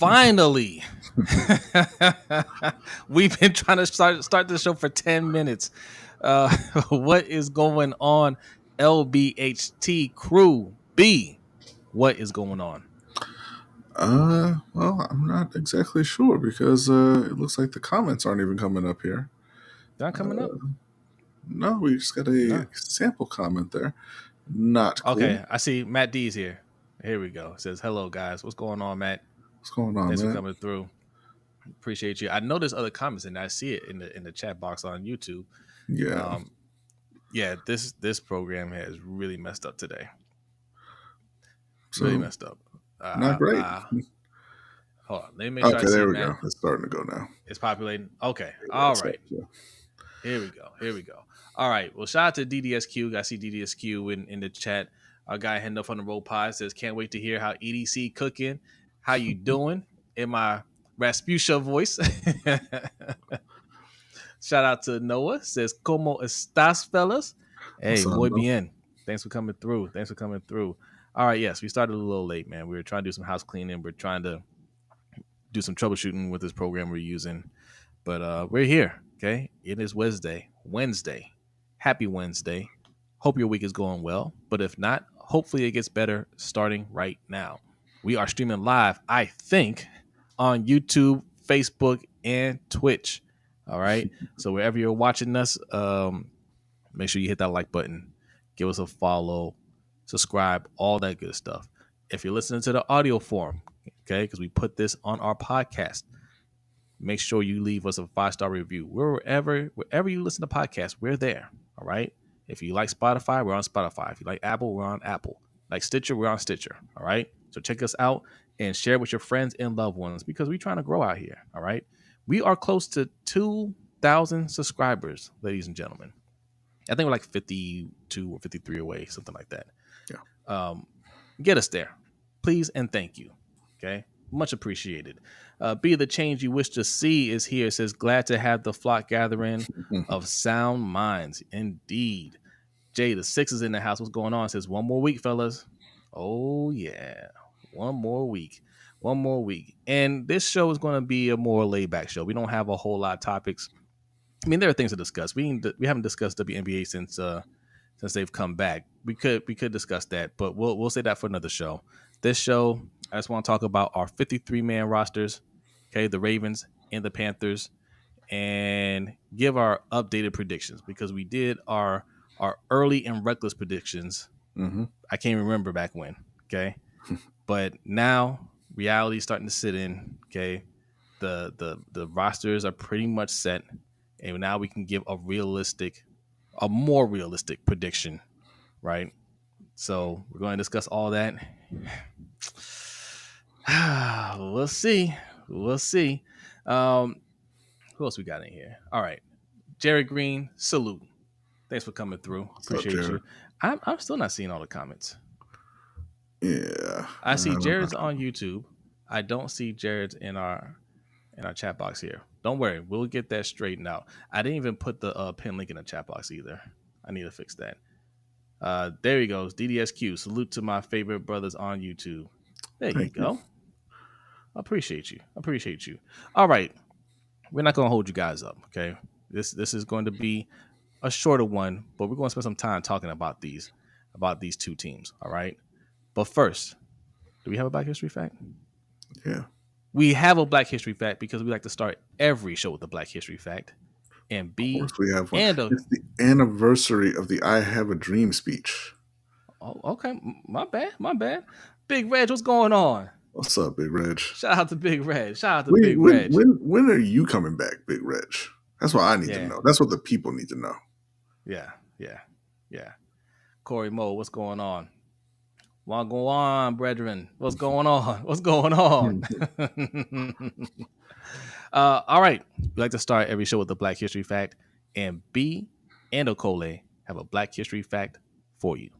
Finally. We've been trying to start the show for 10 minutes. What is going on, LBHT crew? B, what is going on? Well, I'm not exactly sure because it looks like the comments aren't even coming up here. They're not coming up? No, we just got a sample comment there. Not cool. Okay, I see Matt D's here. Here we go. It says, hello, guys. What's going on, Matt? What's going on, Thanks man? for coming through. Appreciate you. I know there's other comments and I see it in the chat box on YouTube. Yeah. This program has really messed up today. So, really messed up. Not great. Hold on. Let me make sure I see there we Matt. go. It's starting to go now. It's populating. Okay. All right. Here we go. All right. Well, shout out to DDSQ. I see DDSQ in the chat. Our guy heading up on the road pod says, can't wait to hear how EDC cooking. How you doing? In my Rasputia voice. Shout out to Noah. Says, ¿Cómo estás, fellas? Hey, muy bien. Thanks for coming through. All right, yes, we started a little late, man. We were trying to do some house cleaning. We're trying to do some troubleshooting with this program we're using. But we're here, okay? It is Wednesday. Happy Wednesday. Hope your week is going well. But if not, hopefully it gets better starting right now. We are streaming live, I think, on YouTube, Facebook, and Twitch. All right? So wherever you're watching us, make sure you hit that like button. Give us a follow. Subscribe, all that good stuff. If you're listening to the audio form, okay, because we put this on our podcast, make sure you leave us a 5-star review. Wherever you listen to podcasts, we're there. All right. If you like Spotify, we're on Spotify. If you like Apple, we're on Apple. Like Stitcher, we're on Stitcher. All right. So check us out and share it with your friends and loved ones because we're trying to grow out here. All right. We are close to 2,000 subscribers, ladies and gentlemen. I think we're like 52 or 53 away, something like that. Yeah. Get us there, please, and thank you. Okay. Much appreciated. Be the change you wish to see is here. It says, glad to have the flock gathering of sound minds. Indeed. Jay, the 6 is in the house. What's going on? It says, one more week, fellas. Oh, yeah. One more week. And this show is going to be a more laid back show. We don't have a whole lot of topics. I mean, there are things to discuss. We haven't discussed WNBA since they've come back. We could discuss that, but we'll say that for another show. This show, I just want to talk about our 53-man rosters, okay, the Ravens and the Panthers, and give our updated predictions because we did our early and reckless predictions. Mm-hmm. I can't remember back when, okay, but now reality is starting to sit in. Okay, the rosters are pretty much set, and now we can give a more realistic prediction, right? So we're going to discuss all that. We'll see. Who else we got in here? All right. Jerry Green, salute. Thanks for coming through. Appreciate you. I'm still not seeing all the comments. Yeah. I see Jared's on YouTube. I don't see Jared's in our chat box here. Don't worry. We'll get that straightened out. I didn't even put the pin link in the chat box either. I need to fix that. There he goes. DDSQ. Salute to my favorite brothers on YouTube. There you go. I appreciate you. All right. We're not going to hold you guys up, okay? This is going to be a shorter one, but we're going to spend some time talking about these two teams, all right? But first, do we have a Black History Fact? Yeah. We have a Black History Fact because we like to start every show with a Black History Fact. And B, of course we have one. It's the anniversary of the I Have a Dream speech. Oh, okay. My bad. Big Reg, what's going on? What's up, Big Reg? Shout out to Big Reg. Big Reg. When are you coming back, Big Reg? That's what I need to know. That's what the people need to know. Yeah. Corey Moe, what's going on? What's going on, brethren? What's going on? All right. We like to start every show with a Black History Fact, and B and Okole have a Black History Fact for you.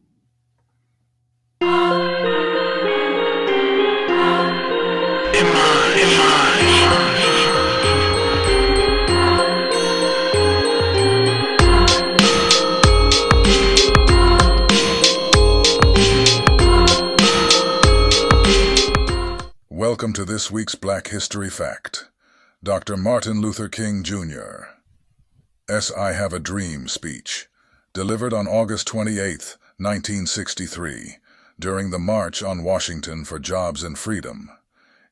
welcome to this week's Black History Fact. Dr. Martin Luther King, Jr. I Have a Dream speech, delivered on August 28, 1963, during the March on Washington for Jobs and Freedom,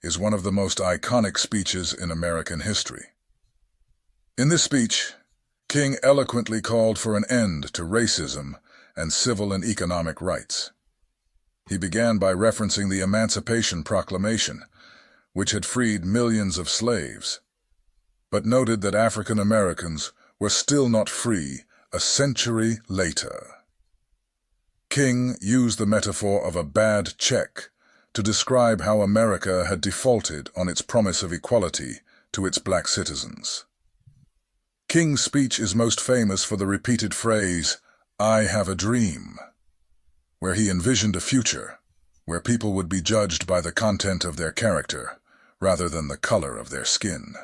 is one of the most iconic speeches in American history. In this speech, King eloquently called for an end to racism and civil and economic rights. He began by referencing the Emancipation Proclamation, which had freed millions of slaves, but noted that African Americans were still not free a century later. King used the metaphor of a bad check to describe how America had defaulted on its promise of equality to its black citizens. King's speech is most famous for the repeated phrase, "I have a dream," where he envisioned a future where people would be judged by the content of their character rather than the color of their skin.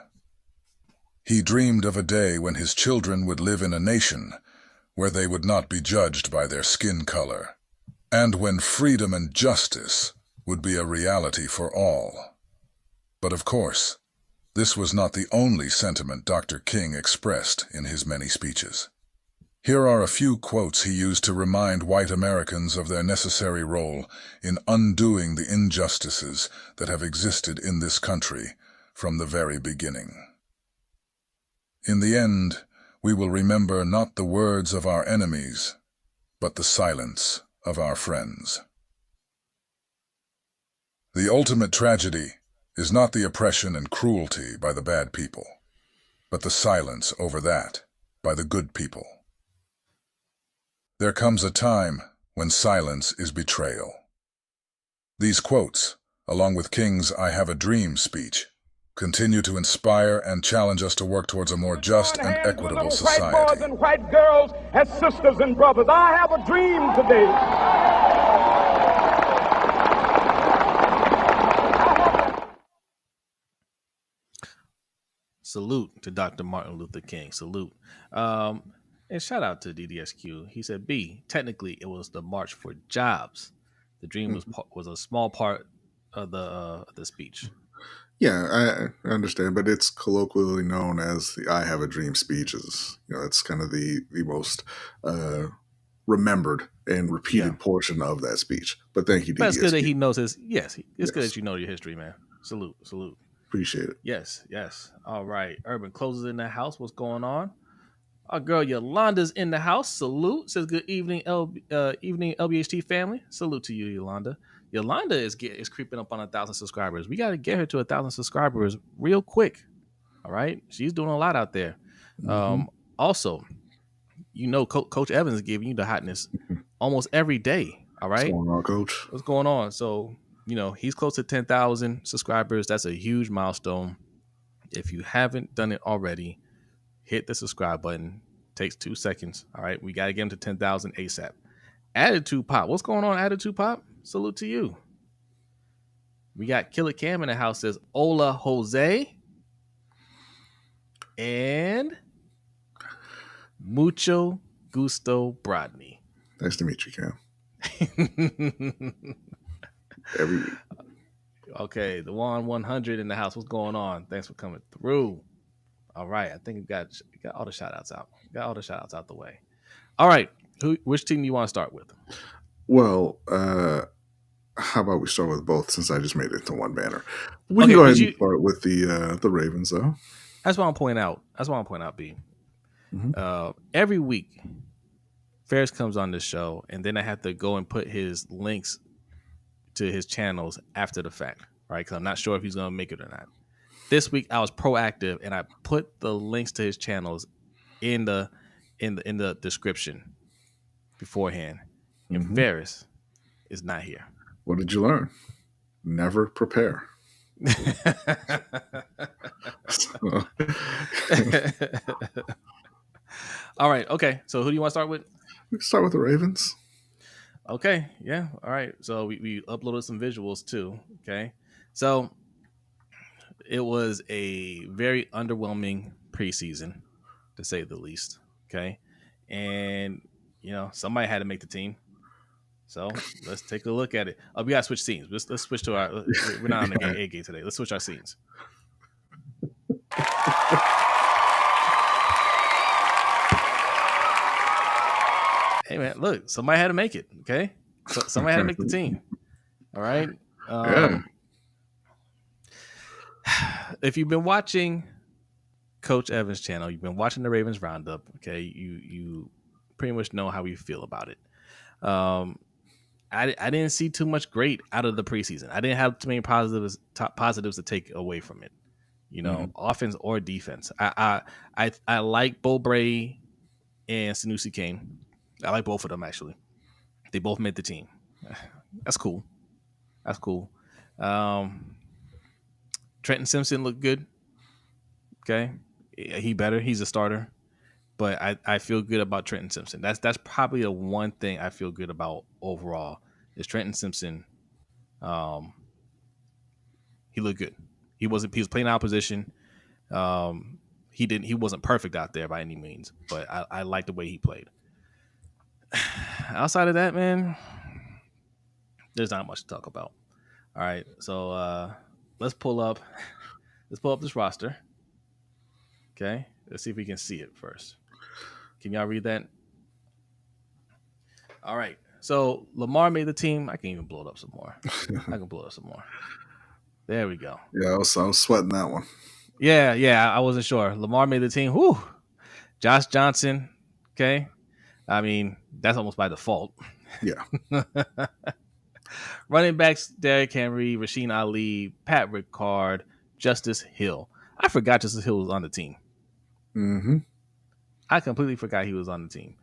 He dreamed of a day when his children would live in a nation where they would not be judged by their skin color, and when freedom and justice would be a reality for all. But of course, this was not the only sentiment Dr. King expressed in his many speeches. Here are a few quotes he used to remind white Americans of their necessary role in undoing the injustices that have existed in this country from the very beginning. In the end, we will remember not the words of our enemies, but the silence of our friends. The ultimate tragedy is not the oppression and cruelty by the bad people, but the silence over that by the good people. There comes a time when silence is betrayal. These quotes, along with King's I Have a Dream speech, continue to inspire and challenge us to work towards a more just and equitable society. White boys and white girls as sisters and brothers, I have a dream today. Salute to Dr. Martin Luther King. Salute. And shout out to DDSQ. He said, B, technically it was the March for Jobs. The dream was a small part of the speech. Yeah, I understand, but it's colloquially known as the I Have a Dream speeches. It's kind of the most remembered and repeated portion of that speech. But thank you, DDSQ. But it's good that he knows his, it's good that you know your history, man. Salute. Appreciate it. Yes. All right. Urban Closes in the house. What's going on? Our girl Yolanda's in the house. Salute. Says good evening, evening LBHT family. Salute to you, Yolanda. Yolanda is creeping up on 1,000 subscribers. We got to get her to 1,000 subscribers real quick. All right. She's doing a lot out there. Also, Coach Evans is giving you the hotness almost every day. All right. What's going on, Coach? What's going on? So, he's close to 10,000 subscribers. That's a huge milestone. If you haven't done it already, hit the subscribe button. Takes 2 seconds. All right. We got to get him to 10,000 ASAP. Attitude Pop. What's going on, Attitude Pop? Salute to you. We got Killer Cam in the house. Says Ola Jose. And Mucho Gusto Brodny. Nice to meet you, Cam. Every week. Okay. The 100 in the house. What's going on? Thanks for coming through. All right. I think we got all the shout outs out. Got all the shout outs out the way. All right. Which team do you want to start with? Well, how about we start with both since I just made it into one banner? We can go ahead and start with the Ravens, though. That's what I'm pointing out. B. Every week, Ferris comes on this show, and then I have to go and put his links to his channels after the fact, right? Because I'm not sure if he's going to make it or not. This week, I was proactive, and I put the links to his channels in the description beforehand. And Ferris is not here. What did you learn? Never prepare. All right. Okay. So who do you want to start with? We can start with the Ravens. Okay. Yeah. All right. So we uploaded some visuals too. Okay. So it was a very underwhelming preseason, to say the least. Okay. And, somebody had to make the team. So let's take a look at it. We gotta switch scenes. Let's switch to our. We're not on the A game today. Let's switch our scenes. Hey man, look, somebody had to make it. Okay, so somebody had to make the team. All right. If you've been watching Coach Evans' channel, you've been watching the Ravens Roundup. Okay, you pretty much know how we feel about it. I didn't see too much great out of the preseason. I didn't have too many positives to take away from it. You know, offense or defense. I like Bo Bray and Sanusi Kane. I like both of them actually. They both made the team. That's cool. Trenton Simpson looked good. Okay, he better. He's a starter. But I feel good about Trenton Simpson. That's probably the one thing I feel good about overall is Trenton Simpson. He looked good. He was playing out of position. He wasn't perfect out there by any means, but I like the way he played. Outside of that, man, there's not much to talk about. All right, so let's pull up this roster. Okay, let's see if we can see it first. Can y'all read that? All right. So Lamar made the team. I can even blow it up some more. I can blow it up some more. There we go. Yeah, I was sweating that one. Yeah. I wasn't sure. Lamar made the team. Whew. Josh Johnson. Okay. I mean, that's almost by default. Yeah. Running backs: Derrick Henry, Rasheen Ali, Pat Ricard, Justice Hill. I forgot Justice Hill was on the team. Mm-hmm. I completely forgot he was on the team.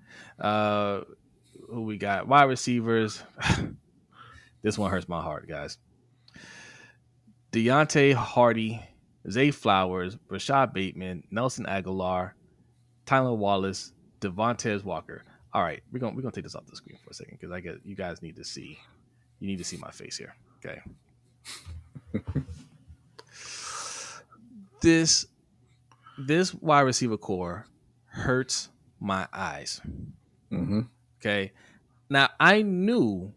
Who we got? Wide receivers. This one hurts my heart, guys. Deontay Hardy, Zay Flowers, Rashad Bateman, Nelson Aguilar, Tyler Wallace, Devontae Walker. All right, we're gonna take this off the screen for a second because you guys need to see. You need to see my face here. Okay. This wide receiver core hurts my eyes. Mm-hmm. Okay. Now, I knew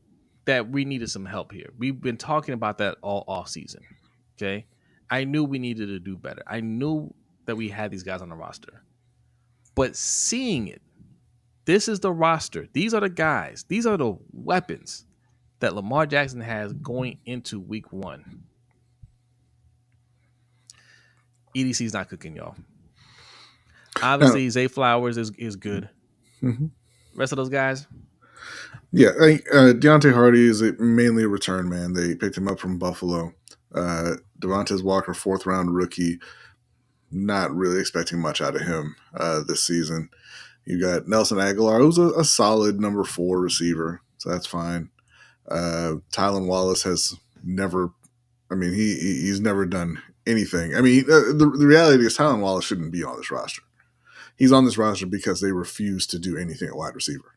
that we needed some help here. We've been talking about that all off season. Okay. I knew we needed to do better. I knew that we had these guys on the roster. But seeing it, this is the roster. These are the guys. These are the weapons that Lamar Jackson has going into week 1. EDC's not cooking, y'all. Obviously, Zay Flowers is good. Mm-hmm. Rest of those guys? Yeah, Deontay Hardy is mainly a return man. They picked him up from Buffalo. Devontae Walker, 4th-round rookie. Not really expecting much out of him this season. You got Nelson Aguilar, who's a solid number 4 receiver, so that's fine. Tylan Wallace has never – I mean, he's never done anything. I mean, the reality is Tylan Wallace shouldn't be on this roster. He's on this roster because they refuse to do anything at wide receiver.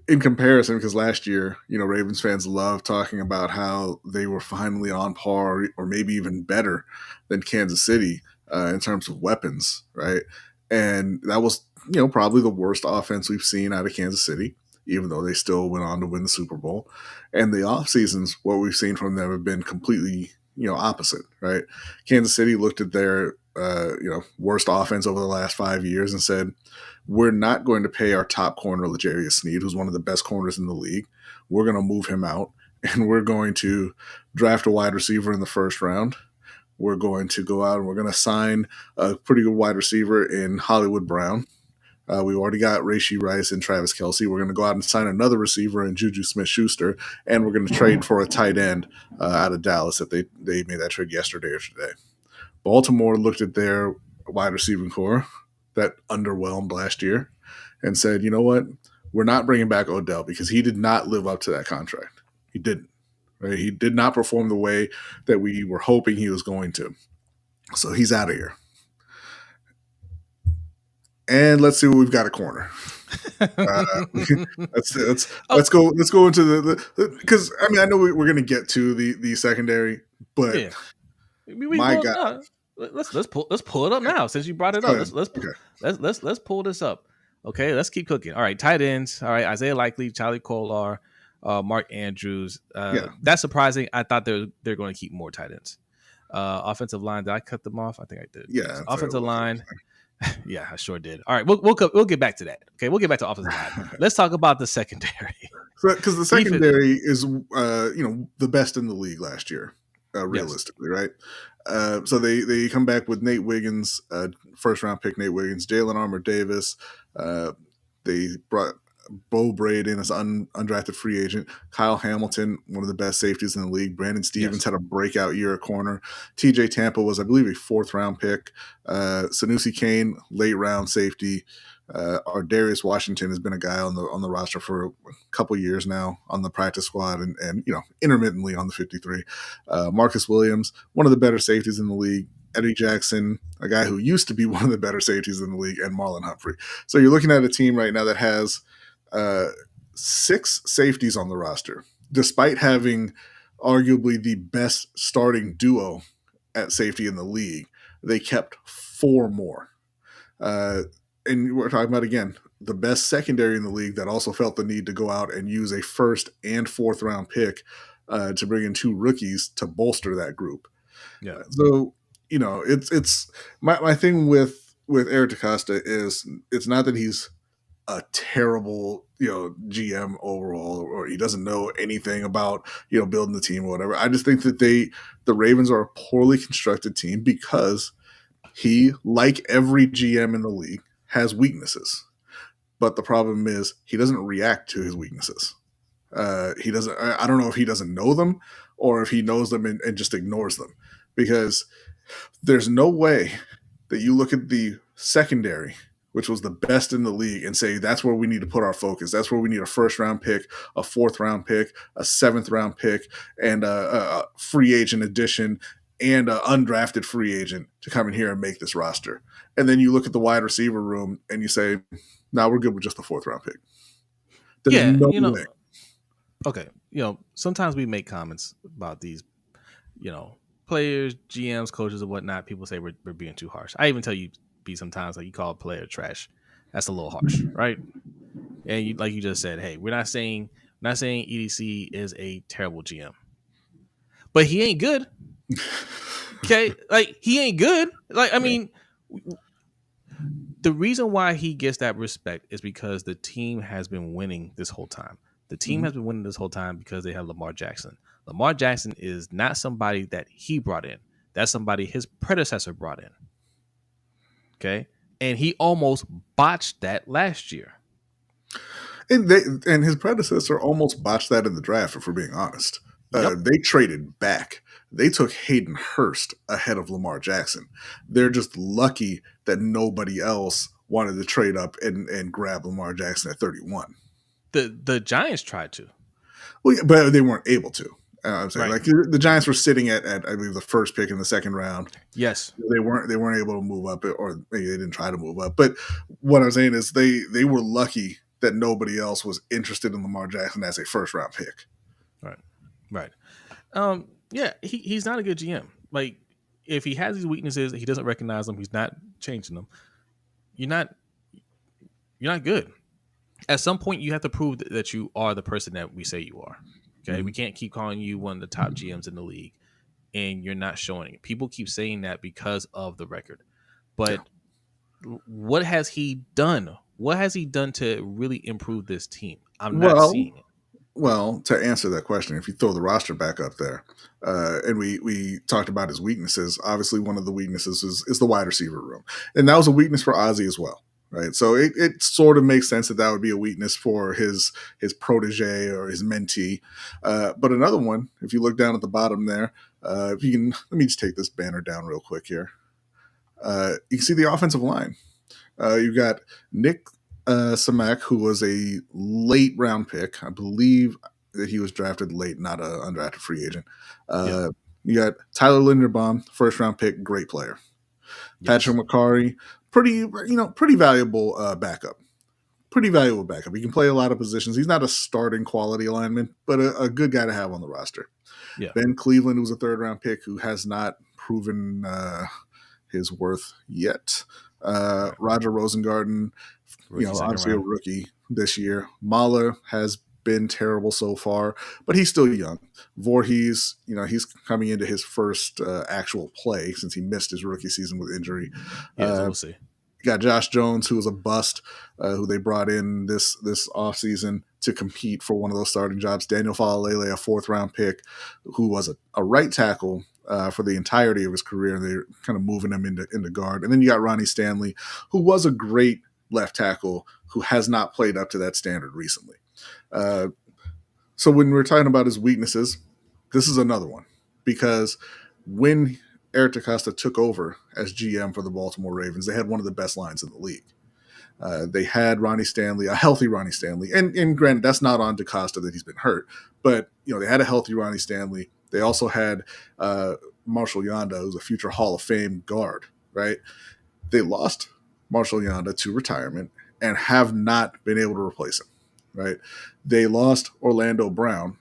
In comparison, because last year, Ravens fans love talking about how they were finally on par or maybe even better than Kansas City in terms of weapons, right? And that was, probably the worst offense we've seen out of Kansas City, even though they still went on to win the Super Bowl. And the off seasons, what we've seen from them have been completely, opposite, right? Kansas City looked at their, worst offense over the last 5 years and said, we're not going to pay our top corner, L'Jarius Sneed, who's one of the best corners in the league. We're going to move him out, and we're going to draft a wide receiver in the 1st round. We're going to go out and we're going to sign a pretty good wide receiver in Hollywood Brown. We already got Rashee Rice and Travis Kelce. We're going to go out and sign another receiver in Juju Smith-Schuster, and we're going to trade for a tight end out of Dallas that they made that trade yesterday or today. Baltimore looked at their wide receiving core that underwhelmed last year and said, you know what? We're not bringing back Odell because he did not live up to that contract. He didn't. Right? He did not perform the way that we were hoping he was going to. So he's out of here. And let's see what we've got at corner. Let's go into the because I know we're going to get to the secondary, but yeah. My God, let's pull it up now since you brought it up. Let's pull this up. Okay, let's keep cooking. All right, tight ends. All right, Isaiah Likely, Charlie Kolar, Mark Andrews. That's surprising. I thought they're going to keep more tight ends. Offensive line. Did I cut them off? I think I did. Yeah. Yes. Offensive line. Yeah, I sure did. All right, we'll get back to that. Okay, we'll get back to offensive line. Let's talk about the secondary. Because the secondary is, the best in the league last year, realistically, right? So they come back with Nate Wiggins, first round pick Nate Wiggins, Jalen Armour Davis. They brought Bo Braid in as undrafted free agent. Kyle Hamilton, one of the best safeties in the league. Brandon Stevens had a breakout year at corner. TJ Tampa was, I believe, a 4th round pick. Sanusi Kane, late round safety. Our Darius Washington has been a guy on the roster for a couple years now on the practice squad and intermittently on the 53. Marcus Williams, one of the better safeties in the league. Eddie Jackson, a guy who used to be one of the better safeties in the league, and Marlon Humphrey. So you're looking at a team right now that has 6 safeties on the roster, despite having arguably the best starting duo at safety in the league. They kept 4 more. And we're talking about, again, the best secondary in the league that also felt the need to go out and use a 1st and 4th round pick to bring in 2 rookies to bolster that group. Yeah. So, it's my thing with Eric DeCosta is it's not that he's a terrible, GM overall, or he doesn't know anything about, building the team or whatever. I just think that the Ravens are a poorly constructed team because he, like every GM in the league, has weaknesses. But the problem is he doesn't react to his weaknesses. He doesn't. I don't know if he doesn't know them or if he knows them and just ignores them, because there's no way that you look at the secondary, which was the best in the league, and say that's where we need to put our focus. That's where we need a 1st round pick, a 4th round pick, a 7th round pick, and a free agent addition and an undrafted free agent to come in here and make this roster. And then you look at the wide receiver room and you say, "No, we're good with just the 4th round pick." There's no way. Okay, sometimes we make comments about these, players, GMs, coaches, and whatnot. People say we're being too harsh. I even tell you, sometimes like you call a player trash. That's a little harsh, right? And like you just said, hey, we're not saying EDC is a terrible GM, but he ain't good. Okay, like he ain't good. Like I mean, the reason why he gets that respect is because the team has been winning this whole time. The team has been winning this whole time because they have Lamar Jackson. Lamar Jackson is not somebody that he brought in. That's somebody his predecessor brought in. Okay, and he almost botched that last year. And his predecessor almost botched that in the draft, if we're being honest. They traded back. They took Hayden Hurst ahead of Lamar Jackson. They're just lucky that nobody else wanted to trade up and grab Lamar Jackson at 31. The Giants tried to. Well, yeah, but they weren't able to. I'm saying, like the Giants were sitting at I believe the 1st pick in the 2nd round. Yes, they weren't able to move up, or maybe they didn't try to move up. But what I'm saying is they were lucky that nobody else was interested in Lamar Jackson as a 1st round pick. Right. Yeah, he's not a good GM. Like if he has these weaknesses, he doesn't recognize them. He's not changing them. You're not good. At some point, you have to prove that you are the person that we say you are. Okay, we can't keep calling you one of the top GMs in the league, and you're not showing it. People keep saying that because of the record, but what has he done? What has he done to really improve this team? I'm not seeing it. Well, to answer that question, if you throw the roster back up there, and we talked about his weaknesses, obviously one of the weaknesses is the wide receiver room, and that was a weakness for Ozzie as well. Right, so it sort of makes sense that would be a weakness for his protege or his mentee. But another one, if you look down at the bottom there, if you can, let me just take this banner down real quick here. You can see the offensive line. You've got Nick Samak, who was a late round pick. I believe that he was drafted late, not an undrafted free agent. You got Tyler Linderbaum, 1st round pick, great player. Yes. Patrick McCarry, pretty valuable backup. Pretty valuable backup. He can play a lot of positions. He's not a starting quality alignment, but a good guy to have on the roster. Yeah. Ben Cleveland, who's a 3rd round pick, who has not proven his worth yet. Roger Rosengarten, obviously a rookie this year. Mala has been terrible so far, but he's still young. Voorhees, he's coming into his first actual play since he missed his rookie season with injury. Yeah, so we'll see. You got Josh Jones, who was a bust, who they brought in this offseason to compete for one of those starting jobs. Daniel Falalele, a 4th-round pick, who was a right tackle for the entirety of his career. They're kind of moving him into guard. And then you got Ronnie Stanley, who was a great left tackle, who has not played up to that standard recently. So when we're talking about his weaknesses, this is another one. Because when Eric DeCosta took over as GM for the Baltimore Ravens, they had one of the best lines in the league. They had Ronnie Stanley, a healthy Ronnie Stanley. And granted, that's not on DeCosta that he's been hurt. But, they had a healthy Ronnie Stanley. They also had Marshall Yanda, who's a future Hall of Fame guard, right? They lost Marshall Yanda to retirement and have not been able to replace him, right? They lost Orlando Brown.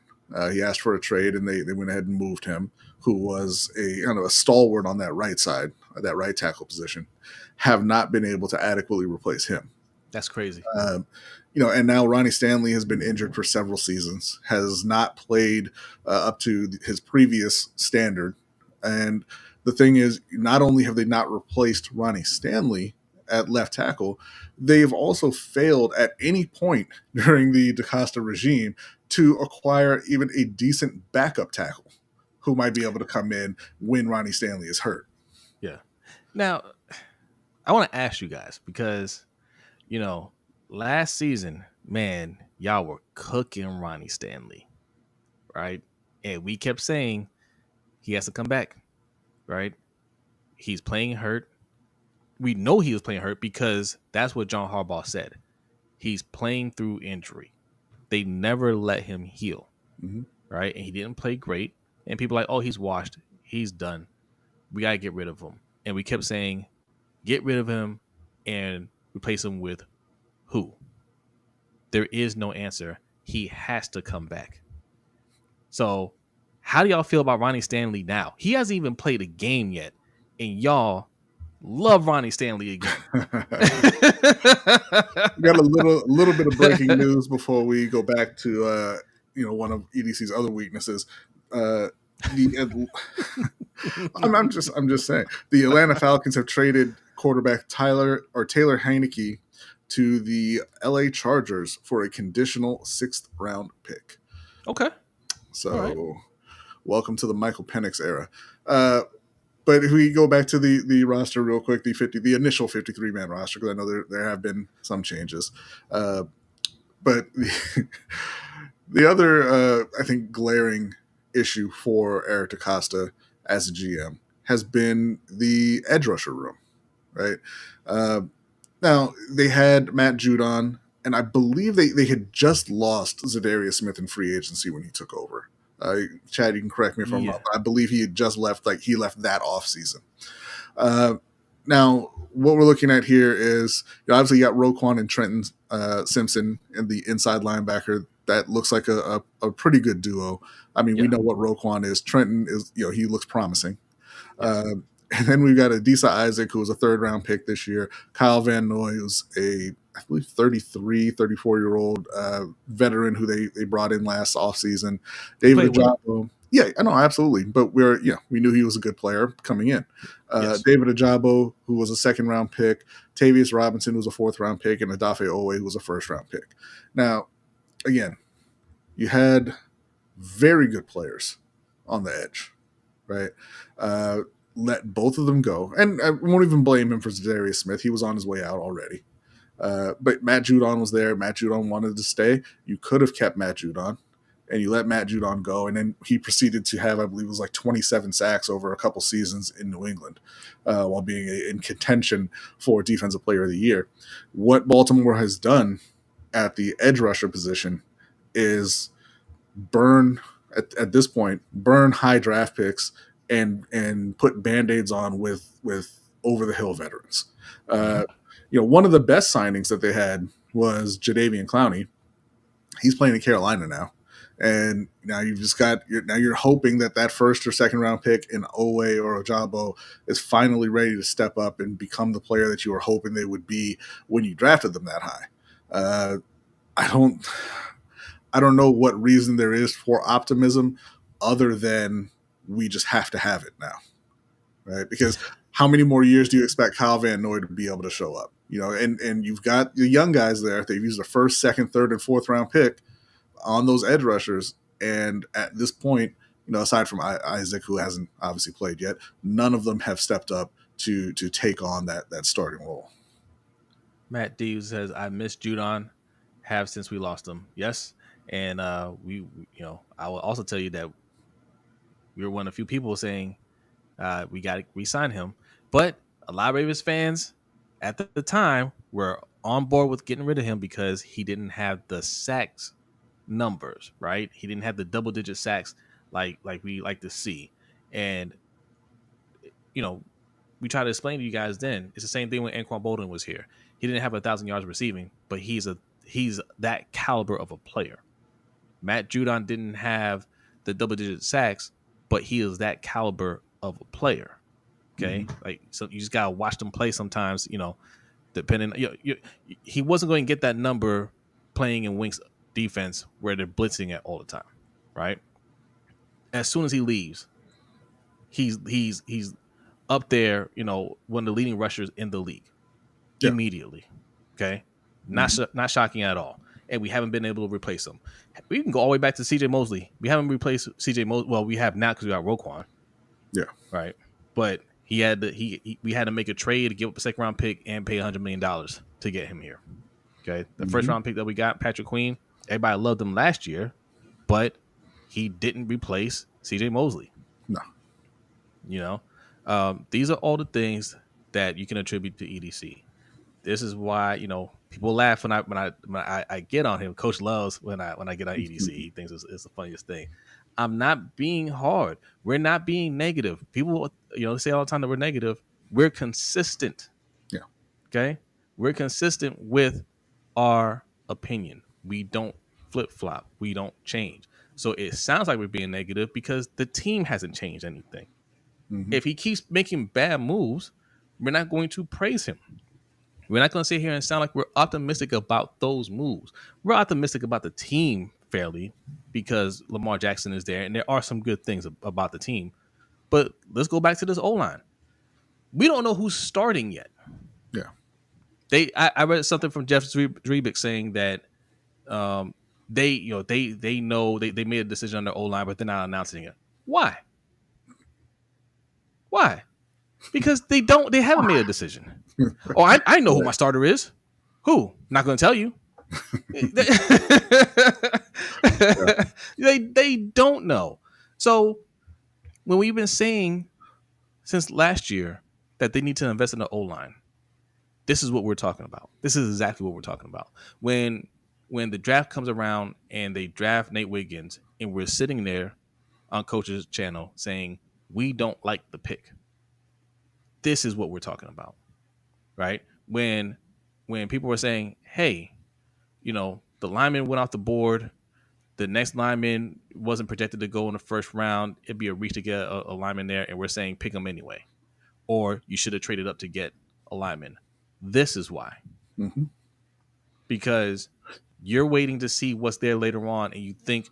He asked for a trade, and they went ahead and moved him, who was a kind of a stalwart on that right side, that right tackle position, have not been able to adequately replace him. That's crazy. And now Ronnie Stanley has been injured for several seasons, has not played up to his previous standard. And the thing is, not only have they not replaced Ronnie Stanley at left tackle, they've also failed at any point during the DeCosta regime to acquire even a decent backup tackle who might be able to come in when Ronnie Stanley is hurt. Yeah. Now, I want to ask you guys because, last season, man, y'all were cooking Ronnie Stanley, right? And we kept saying he has to come back, right? He's playing hurt. We know he was playing hurt because that's what John Harbaugh said. He's playing through injury. They never let him heal, right? And he didn't play great. And people are like, oh, he's washed. He's done. We got to get rid of him. And we kept saying, get rid of him and replace him with who? There is no answer. He has to come back. So how do y'all feel about Ronnie Stanley now? He hasn't even played a game yet. And y'all love Ronnie Stanley again. We got a little bit of breaking news before we go back to one of EDC's other weaknesses. I'm just saying the Atlanta Falcons have traded quarterback Taylor Heineke to the LA Chargers for a conditional 6th-round pick. Okay. So welcome to the Michael Penix era. But if we go back to the roster real quick, the initial 53-man roster, because I know there have been some changes. But the other, I think, glaring issue for Eric DeCosta as a GM has been the edge rusher room, right? Now, they had Matt Judon, and I believe they had just lost Zadarius Smith in free agency when he took over. Chad, you can correct me if I'm wrong, but I believe he had just left, he left that offseason. Now, what we're looking at here is, obviously you got Roquan and Trenton Simpson in the inside linebacker. That looks like a pretty good duo. I mean, we know what Roquan is. Trenton is, he looks promising. Yes. And then we've got Adisa Isaac, who was a 3rd-round pick this year. Kyle Van Noy, who's I believe 34-year-old veteran who they brought in last offseason. David Ajabo. Yeah, I know, absolutely. But we knew he was a good player coming in. Yes. David Ajabo, who was a 2nd-round pick. Tavius Robinson, who was a 4th-round pick. And Adafe Owe, who was a 1st-round pick. Now, again, you had very good players on the edge, right? Let both of them go. And I won't even blame him for Zadarius Smith. He was on his way out already. But Matt Judon was there. Matt Judon wanted to stay. You could have kept Matt Judon, and you let Matt Judon go. And then he proceeded to have, I believe it was 27 sacks over a couple seasons in New England while being in contention for Defensive Player of the Year. What Baltimore has done at the edge rusher position is burn high draft picks and put Band-Aids on with over-the-hill veterans. One of the best signings that they had was Jadeveon Clowney. He's playing in Carolina now. And now you're hoping that first or second round pick in Owe or Ojabo is finally ready to step up and become the player that you were hoping they would be when you drafted them that high. I don't know what reason there is for optimism other than we just have to have it now, right? Because how many more years do you expect Kyle Van Noy to be able to show up? And you've got the young guys there. They've used the first, second, third, and fourth round pick on those edge rushers. And at this point, aside from Isaac, who hasn't obviously played yet, none of them have stepped up to take on that starting role. Matt D says, I miss Judon, have since we lost him. Yes. And I will also tell you that we were one of the few people saying we got to re-sign him. But a lot of Ravens fans at the time were on board with getting rid of him because he didn't have the sacks numbers, right? He didn't have the double-digit sacks like we like to see. And, we try to explain to you guys then. It's the same thing when Anquan Bolden was here. He didn't have 1,000 yards receiving, but he's that caliber of a player. Matt Judon didn't have the double-digit sacks, but he is that caliber of a player. Okay, so you just gotta watch them play sometimes. Depending, he wasn't going to get that number playing in Wink's defense where they're blitzing at all the time, right? As soon as he leaves, he's up there. One of the leading rushers in the league immediately. Okay, not shocking at all. And we haven't been able to replace him. We can go all the way back to CJ Mosley. We haven't replaced CJ Mosley. Well, we have now because we got Roquan. Yeah. Right. But we had to make a trade to give up a second round pick and pay $100 million to get him here. Okay. The first round pick that we got, Patrick Queen, everybody loved him last year, but he didn't replace CJ Mosley. No. These are all the things that you can attribute to EDC. This is why, people laugh when I get on him. Coach loves when I get on EDC. He thinks it's the funniest thing. I'm not being hard. We're not being negative. People, say all the time that we're negative. We're consistent. Yeah. Okay. We're consistent with our opinion. We don't flip flop. We don't change. So it sounds like we're being negative because the team hasn't changed anything. If he keeps making bad moves, we're not going to praise him. We're not going to sit here and sound like we're optimistic about those moves. We're optimistic about the team fairly because Lamar Jackson is there, and there are some good things about the team. But let's go back to this O-line. We don't know who's starting yet. Yeah. I read something from Jeff Drebick saying that they know they made a decision on their O-line, but they're not announcing it. Why? Because they haven't made a decision. Oh, I know who my starter is. Who? Not going to tell you. They don't know. So when we've been saying since last year that they need to invest in the O-line, this is what we're talking about. This is exactly what we're talking about. When the draft comes around and they draft Nate Wiggins and we're sitting there on Coach's channel saying we don't like the pick. This is what we're talking about. Right? When people were saying, hey, the lineman went off the board, the next lineman wasn't projected to go in the first round, it'd be a reach to get a lineman there, and we're saying pick him anyway. Or you should have traded up to get a lineman. This is why. Because you're waiting to see what's there later on, and you think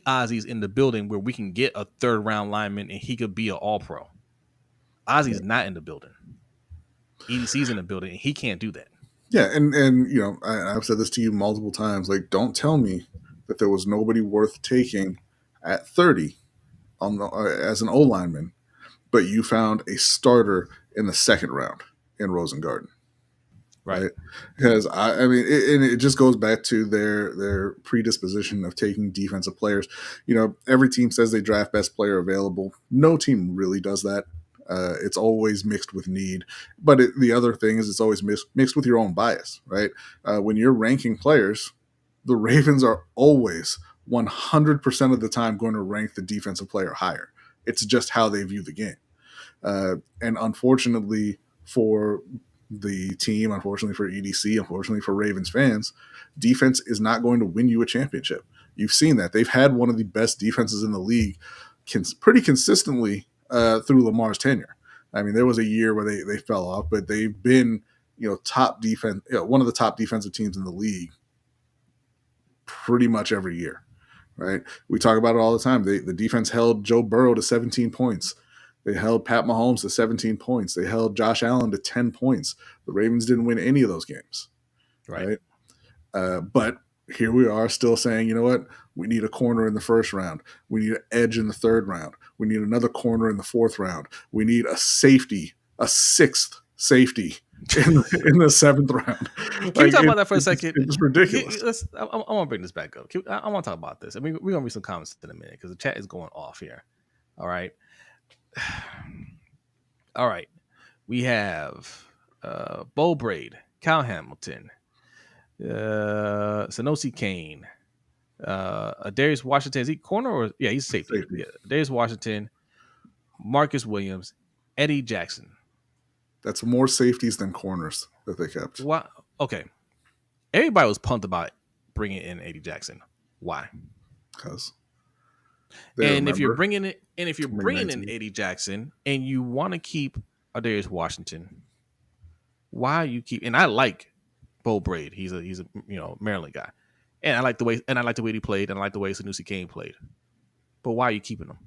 Ozzy's in the building where we can get a third round lineman and he could be an all-pro. Ozzy's not in the building. EDC's in the building, and he can't do that. Yeah, and I've said this to you multiple times. Like, don't tell me that there was nobody worth taking at 30 as an O lineman, but you found a starter in the second round in Rosengarten. Right? Because it just goes back to their predisposition of taking defensive players. Every team says they draft best player available. No team really does that. It's always mixed with need. But the other thing is it's always mixed with your own bias, right? When you're ranking players, the Ravens are always 100% of the time going to rank the defensive player higher. It's just how they view the game. And unfortunately for the team, unfortunately for EDC, unfortunately for Ravens fans, defense is not going to win you a championship. You've seen that. They've had one of the best defenses in the league pretty consistently through Lamar's tenure. I mean, there was a year where they fell off, but they've been, top defense, one of the top defensive teams in the league pretty much every year, right? We talk about it all the time. The defense held Joe Burrow to 17 points. They held Pat Mahomes to 17 points. They held Josh Allen to 10 points. The Ravens didn't win any of those games, right? But here we are still saying, you know what? We need a corner in the first round. We need an edge in the third round. We need another corner in the fourth round. We need a safety, a sixth safety in the seventh round. Can we talk about that for a second? It's ridiculous. I want to bring this back up. I want to talk about this. I mean, we're going to read some comments in a minute because the chat is going off here. All right. All right. We have Bo Braid, Cal Hamilton, Sanosi Kane, Darius Washington. Is he corner or he's safety. Yeah, Darius Washington, Marcus Williams, Eddie Jackson. That's more safeties than corners that they kept. Why? Okay, everybody was pumped about bringing in Eddie Jackson. Why? Because. If you're bringing in Eddie Jackson and you want to keep Darius Washington, why you keep? And I like Bo Braid. He's a Maryland guy, and I like the way he played, and I like the way Sanosi Kane played. But why are you keeping him?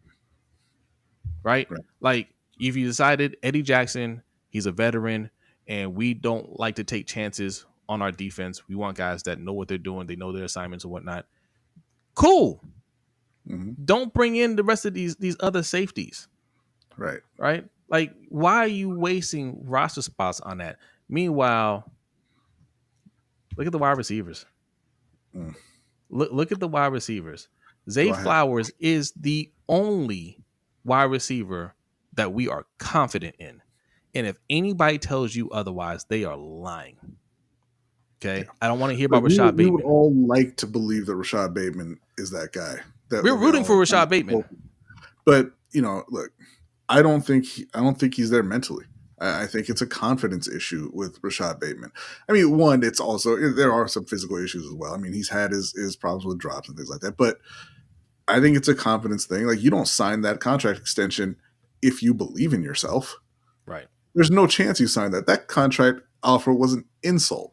Right? Like if you decided Eddie Jackson, he's a veteran, and we don't like to take chances on our defense. We want guys that know what they're doing, they know their assignments and whatnot. Cool. Mm-hmm. Don't bring in the rest of these other safeties. Right. Like, why are you wasting roster spots on that? Meanwhile, look at the wide receivers. Look at the wide receivers. Zay Flowers is the only wide receiver that we are confident in. And if anybody tells you otherwise, they are lying. Okay? Yeah. I don't want to hear about Rashad Bateman. We would all like to believe that Rashad Bateman is that guy. We're rooting for Rashad Bateman. But, look, I don't think he's there mentally. I think it's a confidence issue with Rashad Bateman. I mean, one, it's also, there are some physical issues as well. I mean, he's had his problems with drops and things like that. But I think it's a confidence thing. Like, you don't sign that contract extension if you believe in yourself. Right. There's no chance you signed that. That contract offer was an insult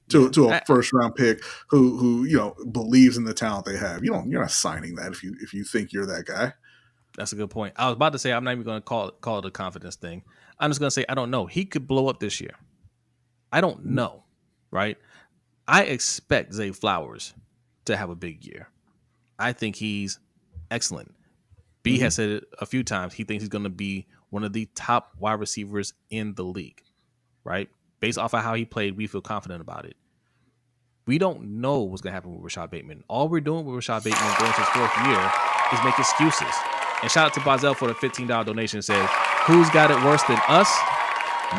to a first round pick who believes in the talent they have. You're not signing that if you think you're that guy. That's a good point. I was about to say I'm not even going to call it a confidence thing. I'm just going to say I don't know. He could blow up this year. I don't know, right? I expect Zay Flowers to have a big year. I think he's excellent. B has said it a few times. He thinks he's going to be one of the top wide receivers in the league, right? Based off of how he played, we feel confident about it. We don't know what's going to happen with Rashad Bateman. All we're doing with Rashad Bateman going to his fourth year is make excuses. And shout out to Bazel for the $15 donation. Says, who's got it worse than us?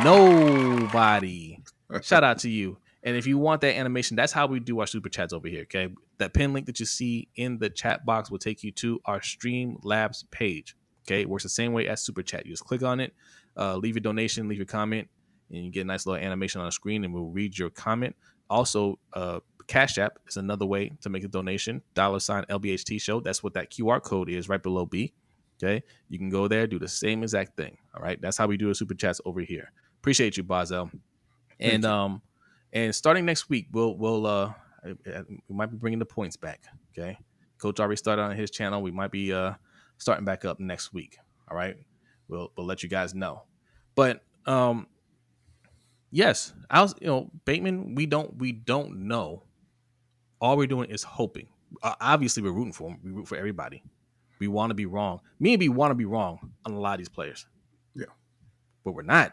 Nobody. Shout out to you. And if you want that animation, that's how we do our super chats over here, okay? That pin link that you see in the chat box will take you to our Streamlabs page, okay? It works the same way as super chat. You just click on it, leave your donation, leave your comment, and you get a nice little animation on the screen, and we'll read your comment. Also, Cash App is another way to make a donation. $ LBHT Show. That's what that QR code is right below B. Okay, you can go there, do the same exact thing. All right, that's how we do the super chats over here. Appreciate you, Bazel. And starting next week, we might be bringing the points back. Okay, Coach already started on his channel. We might be starting back up next week. All right, we'll let you guys know. But yes, Bateman. We don't know. All we're doing is hoping. Obviously, we're rooting for him. We root for everybody. We want to be wrong. Me and B want to be wrong on a lot of these players. Yeah, but we're not.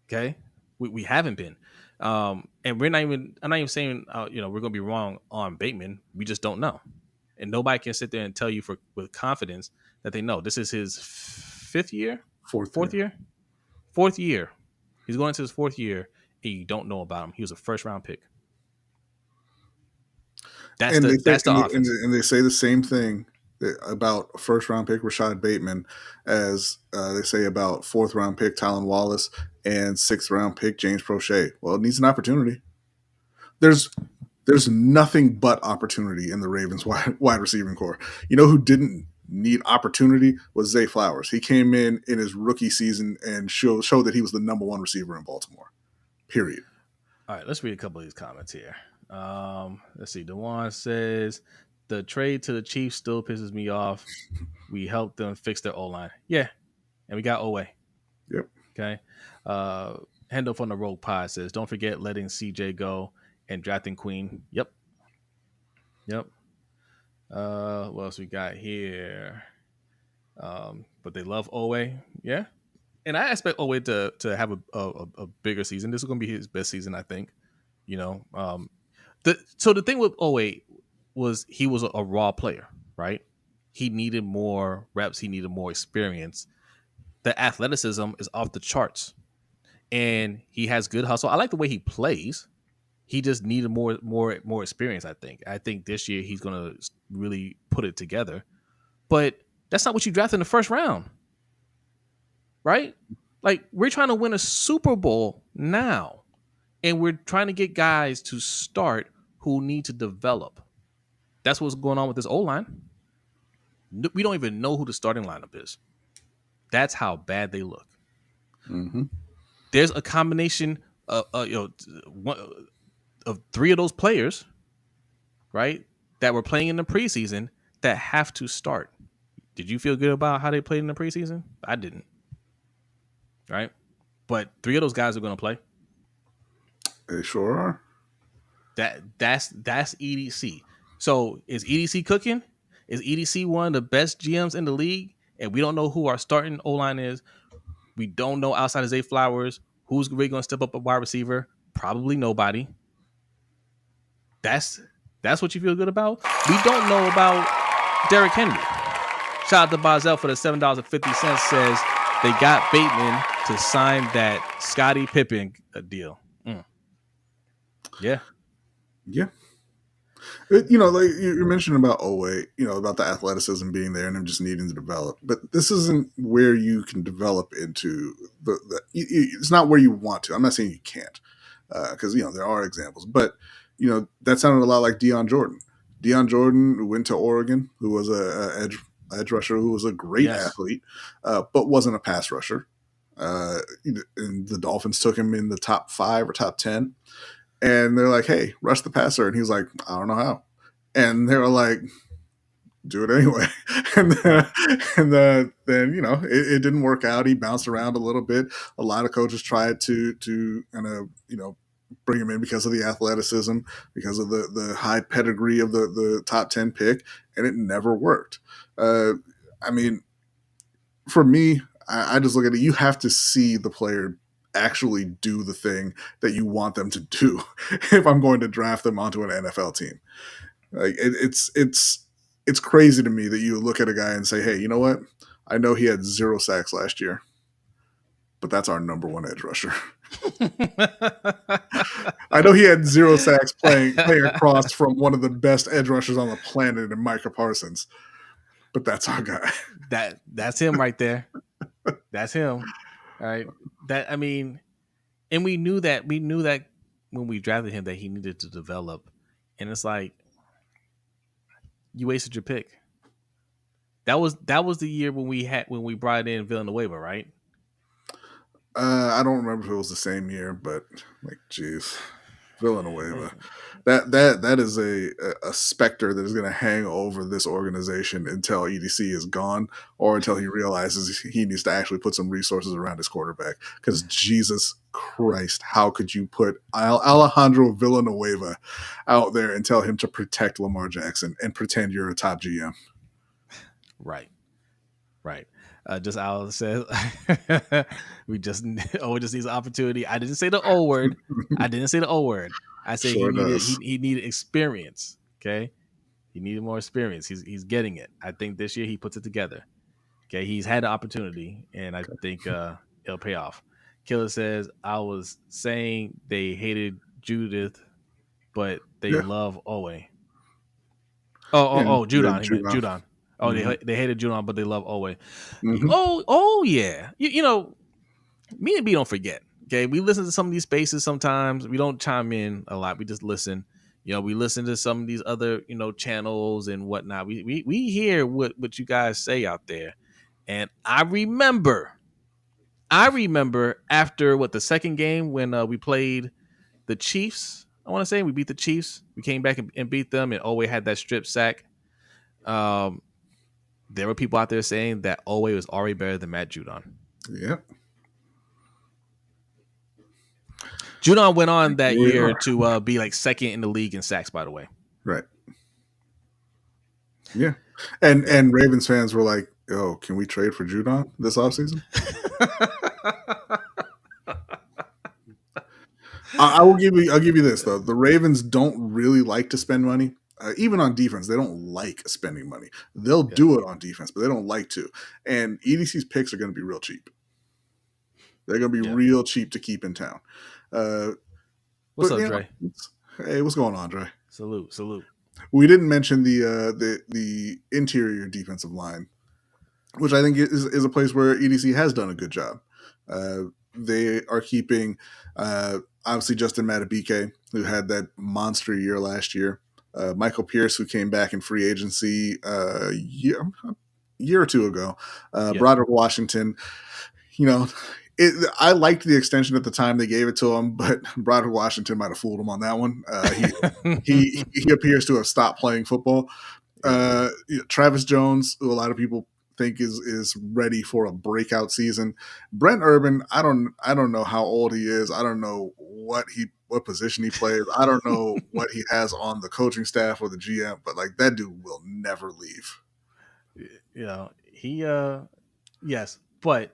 Okay, we haven't been. And we're not even. I'm not even saying we're going to be wrong on Bateman. We just don't know, and nobody can sit there and tell you with confidence that they know. This is his fourth year. He's going into his fourth year, and you don't know about him. He was a first round pick. That's the offense. And they say the same thing about first round pick Rashad Bateman as they say about fourth round pick Tylan Wallace and sixth round pick James Prochet. Well, it needs an opportunity. There's There's nothing but opportunity in the Ravens wide receiving core. You know who didn't need opportunity was Zay Flowers. He came in his rookie season and showed that he was the number one receiver in Baltimore. Period. All right, let's read a couple of these comments here. Let's see. DeJuan says the trade to the Chiefs still pisses me off. We helped them fix their O-line. Yeah, and we got Owe. Yep. Okay. Hendo from the Rogue Pod says, don't forget letting CJ go and drafting Queen. Yep. What else we got here? But they love Owe. Yeah. And I expect Owe to have a bigger season. This is going to be his best season, I think. You know, so the thing with Owe was he was a raw player, right? He needed more reps. He needed more experience. The athleticism is off the charts, and he has good hustle. I like the way he plays. He just needed more experience. I think this year he's gonna really put it together. But that's not what you draft in the first round, right? Like, we're trying to win a Super Bowl now, and we're trying to get guys to start who need to develop. That's what's going on with this O-line. We don't even know who the starting lineup is. That's how bad they look. Mm-hmm. There's a combination of three of those players, right, that were playing in the preseason that have to start. Did you feel good about how they played in the preseason? I didn't. Right? But three of those guys are going to play. They sure are. That's EDC. So is EDC cooking? Is EDC one of the best GMs in the league? And we don't know who our starting O-line is. We don't know outside of Zay Flowers who's really going to step up a wide receiver. Probably nobody. That's what you feel good about? We don't know about Derrick Henry. Shout out to Bazel for the $7.50. Says they got Bateman to sign that Scottie Pippen deal. Yeah. You know, like you mentioned about Owe, you know, about the athleticism being there and him just needing to develop. But this isn't where you can develop into it's not where you want to. I'm not saying you can't, because, you know, there are examples. But, you know, that sounded a lot like Deion Jordan. Deion Jordan went to Oregon, who was a edge rusher, who was a great athlete, but wasn't a pass rusher. And the Dolphins took him in the top 5 or top 10. And they're like, hey, rush the passer. And he's like, I don't know how. And they were like, do it anyway. and then, you know, it didn't work out. He bounced around a little bit. A lot of coaches tried to kind of, you know, bring him in because of the athleticism, because of the high pedigree of the top 10 pick. And it never worked. I mean, for me, I just look at it. You have to see the player actually do the thing that you want them to do if I'm going to draft them onto an NFL team. Like, it's crazy to me that you look at a guy and say, hey, you know what? I know he had 0 sacks last year, but that's our number one edge rusher. I know he had 0 sacks playing across from one of the best edge rushers on the planet in Micah Parsons, but that's our guy. That's him right there. That's him. All right. That, I mean, and we knew that when we drafted him that he needed to develop. And it's like, you wasted your pick. That was the year when we brought in Villanueva, right? I don't remember if it was the same year, but like, geez, Villanueva. That is a specter that is going to hang over this organization until EDC is gone, or until he realizes he needs to actually put some resources around his quarterback. Because Jesus Christ, how could you put Alejandro Villanueva out there and tell him to protect Lamar Jackson and pretend you're a top GM? Right. Just Al says, we just needs an opportunity. I didn't say the O word. I said he needed experience. Okay, he needed more experience. He's getting it. I think this year he puts it together. Okay, he's had the opportunity, and I think it'll pay off. Killer says, I was saying they hated Judith, but they love Owe. Judon. Oh, mm-hmm. They hated Judon, but they love Owe. Mm-hmm. Oh yeah. You know, me and B don't forget. Okay, we listen to some of these spaces sometimes. We don't chime in a lot. We just listen. We listen to some of these other, channels and whatnot. We hear what you guys say out there. And I remember after the second game when we played the Chiefs, I want to say we beat the Chiefs. We came back and beat them, and Oweh had that strip sack. There were people out there saying that Oweh was already better than Matt Judon. Yep. Judon went on that year to be like second in the league in sacks, by the way. Right. Yeah. And Ravens fans were like, "Oh, can we trade for Judon this offseason?" I'll give you this though. The Ravens don't really like to spend money. Even on defense, they don't like spending money. They'll do it on defense, but they don't like to. And EDC's picks are going to be real cheap. They're going to be real cheap to keep in town. What's up, Dre? Hey, what's going on, Dre? Salute. We didn't mention the interior defensive line, which I think is a place where EDC has done a good job. They are keeping obviously Justin Madubuike, who had that monster year last year. Michael Pierce, who came back in free agency a year or two ago. Broderick Washington, I liked the extension at the time they gave it to him, but Broderick Washington might have fooled him on that one. He appears to have stopped playing football. Travis Jones, who a lot of people think is ready for a breakout season. Brent Urban, I don't know how old he is. I don't know what position he plays. I don't know what he has on the coaching staff or the GM, but like that dude will never leave. Yes, but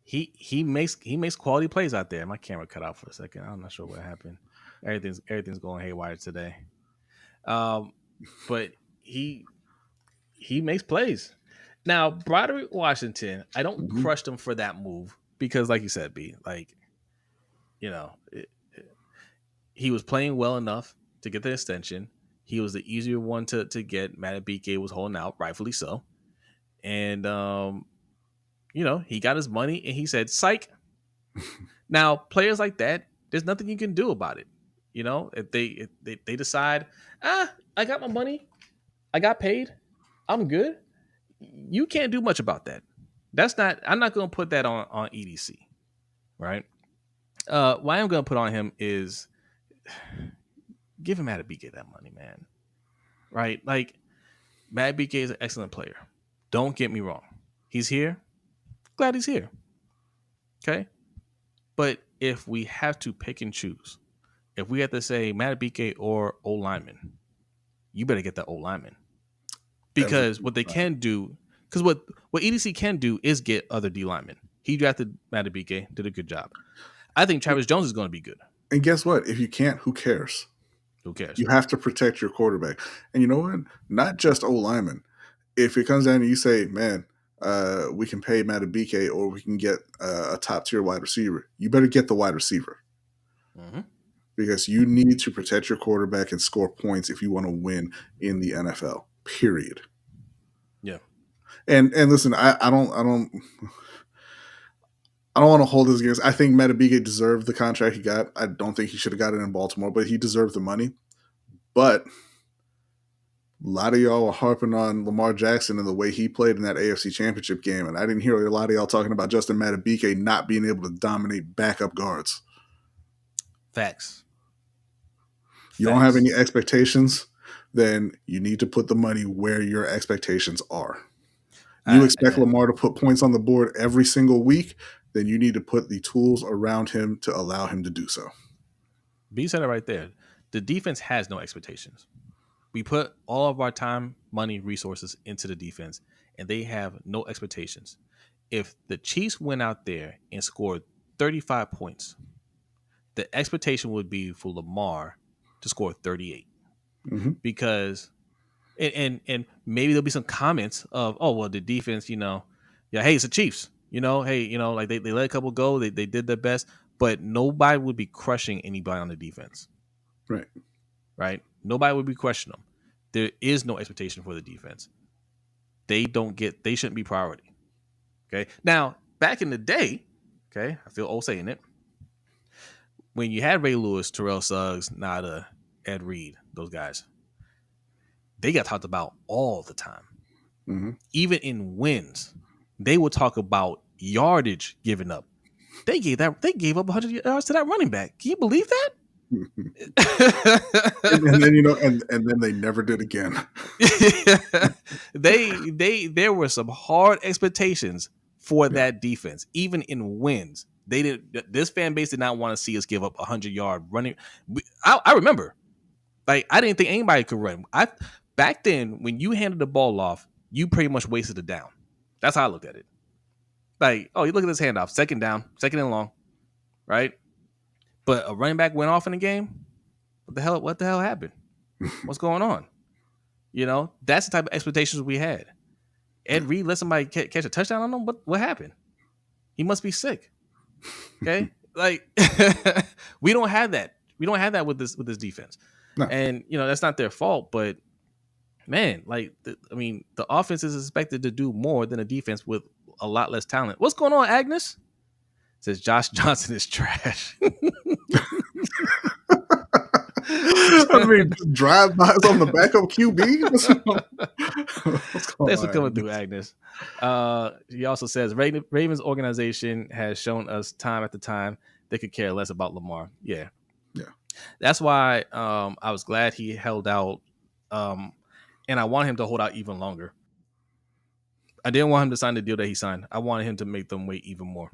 he makes quality plays out there. My camera cut out for a second. I'm not sure what happened. Everything's going haywire today. But he makes plays. Now, Broderick Washington, I don't crush him for that move because, like you said, B, he was playing well enough to get the extension. He was the easier one to get. Madubuike was holding out, rightfully so. And, he got his money and he said, psych. Now, players like that, there's nothing you can do about it. If they decide, I got my money, I got paid, I'm good. You can't do much about that. I'm not going to put that on EDC, right? What I am going to put on him is give him Madubuike that money, man. Right? Like, Madubuike is an excellent player. Don't get me wrong. He's here. Glad he's here. Okay? But if we have to pick and choose, if we have to say Madubuike or O lineman, you better get that O lineman. Because what they can do, because what EDC can do is get other D linemen. He drafted Madubuike, did a good job. I think Travis Jones is going to be good. And guess what? If you can't, who cares? Who cares? You have to protect your quarterback. And you know what? Not just O lineman. If it comes down and you say, man, we can pay Madubuike or we can get a top tier wide receiver, you better get the wide receiver. Mm-hmm. Because you need to protect your quarterback and score points if you want to win in the NFL. Period. Yeah. And listen, I don't want to hold this against. I think Madubuike deserved the contract he got. I don't think he should have got it in Baltimore, but he deserved the money. But a lot of y'all are harping on Lamar Jackson and the way he played in that AFC Championship game, and I didn't hear a lot of y'all talking about Justin Madubuike not being able to dominate backup guards. Facts. You don't have any expectations, then you need to put the money where your expectations are. You expect Lamar to put points on the board every single week, then you need to put the tools around him to allow him to do so. B said it right there. The defense has no expectations. We put all of our time, money, resources into the defense, and they have no expectations. If the Chiefs went out there and scored 35 points, the expectation would be for Lamar to score 38. Mm-hmm. Because and maybe there'll be some comments of, oh, well, the defense, hey, it's the Chiefs. Like they let a couple go, they did their best, but nobody would be crushing anybody on the defense. Right? Nobody would be crushing them. There is no expectation for the defense. They shouldn't be priority. Okay. Now, back in the day, okay, I feel old saying it. When you had Ray Lewis, Terrell Suggs, Nada, Ed Reed, those guys, they got talked about all the time. Mm-hmm. Even in wins, they would talk about yardage given up. They gave up 100 yards to that running back. Can you believe that? and then and then they never did again. There were some hard expectations for that defense, even in wins. This fan base did not want to see us give up 100-yard running. I remember, like, I didn't think anybody could run. Back then, when you handed the ball off, you pretty much wasted it down. That's how I looked at it. Like, oh, you look at this handoff, second down, second and long, right? But a running back went off in the game. What the hell happened? What's going on? That's the type of expectations we had. Ed Reed let somebody catch a touchdown on him. What happened? He must be sick. Okay, like we don't have that. We don't have that with this defense. No. And that's not their fault. But man, like the offense is expected to do more than a defense with a lot less talent. What's going on, Agnes? Says Josh Johnson is trash. Drive-bys on the backup QB. Thanks for coming through, Agnes. He also says Ravens organization has shown us time after time they could care less about Lamar. Yeah. That's why I was glad he held out, and I want him to hold out even longer. I didn't want him to sign the deal that he signed. I wanted him to make them wait even more.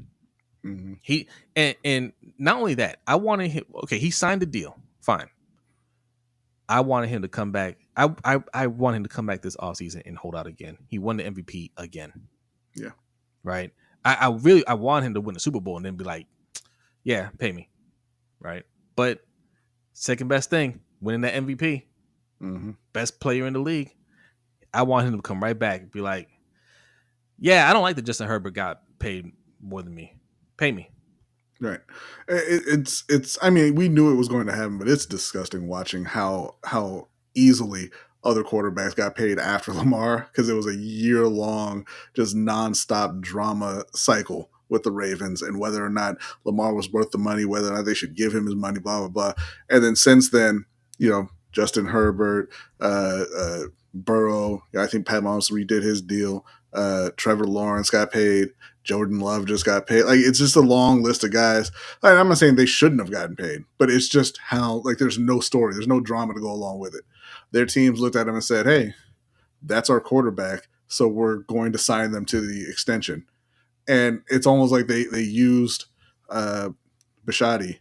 Mm-hmm. He and not only that, I wanted him. Okay, he signed the deal. Fine. I wanted him to come back. I want him to come back this offseason and hold out again. He won the MVP again. Yeah. Right. I want him to win the Super Bowl and then be like, yeah, pay me. Right. But second best thing, winning that MVP, best player in the league. I want him to come right back and be like, yeah, I don't like that Justin Herbert got paid more than me. Pay me. Right. It's. I mean, we knew it was going to happen, but it's disgusting watching how easily other quarterbacks got paid after Lamar, because it was a year-long, just nonstop drama cycle with the Ravens and whether or not Lamar was worth the money, whether or not they should give him his money, blah blah blah. And then since then, Justin Herbert, Burrow. I think Pat Mahomes redid his deal. Trevor Lawrence got paid. Jordan Love just got paid. Like, it's just a long list of guys. Like, I'm not saying they shouldn't have gotten paid, but it's just how, like, there's no story. There's no drama to go along with it. Their teams looked at him and said, hey, that's our quarterback, so we're going to sign them to the extension. And it's almost like they used Bishotti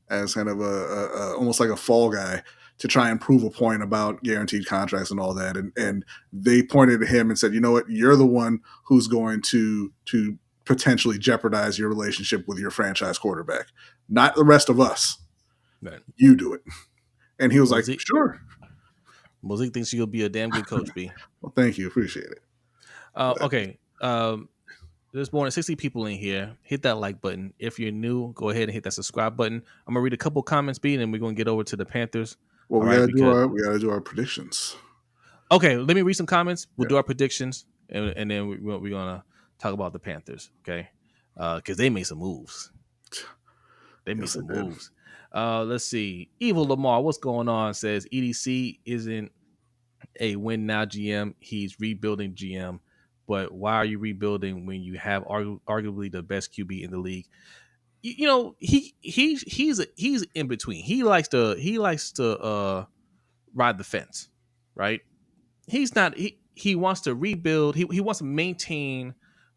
as kind of a almost like a fall guy to try and prove a point about guaranteed contracts and all that. And they pointed at him and said, you know what, you're the one who's going to potentially jeopardize your relationship with your franchise quarterback, not the rest of us. Right. You do it. And he was like, sure. Mosaic thinks you'll be a damn good coach, B. Well, thank you. Appreciate it. Okay. There's more than 60 people in here. Hit that like button. If you're new, go ahead and hit that subscribe button. I'm going to read a couple comments, B, and then we're going to get over to the Panthers. Well, we gotta do our predictions. Okay, let me read some comments. We'll do our predictions, and then we're gonna talk about the Panthers. Okay, because they made some moves. Let's see. Evil Lamar, what's going on? Says EDC isn't a win now GM. He's rebuilding GM. But why are you rebuilding when you have arguably the best QB in the league? He's in between. He likes to ride the fence, right? He's not. He wants to rebuild. He wants to maintain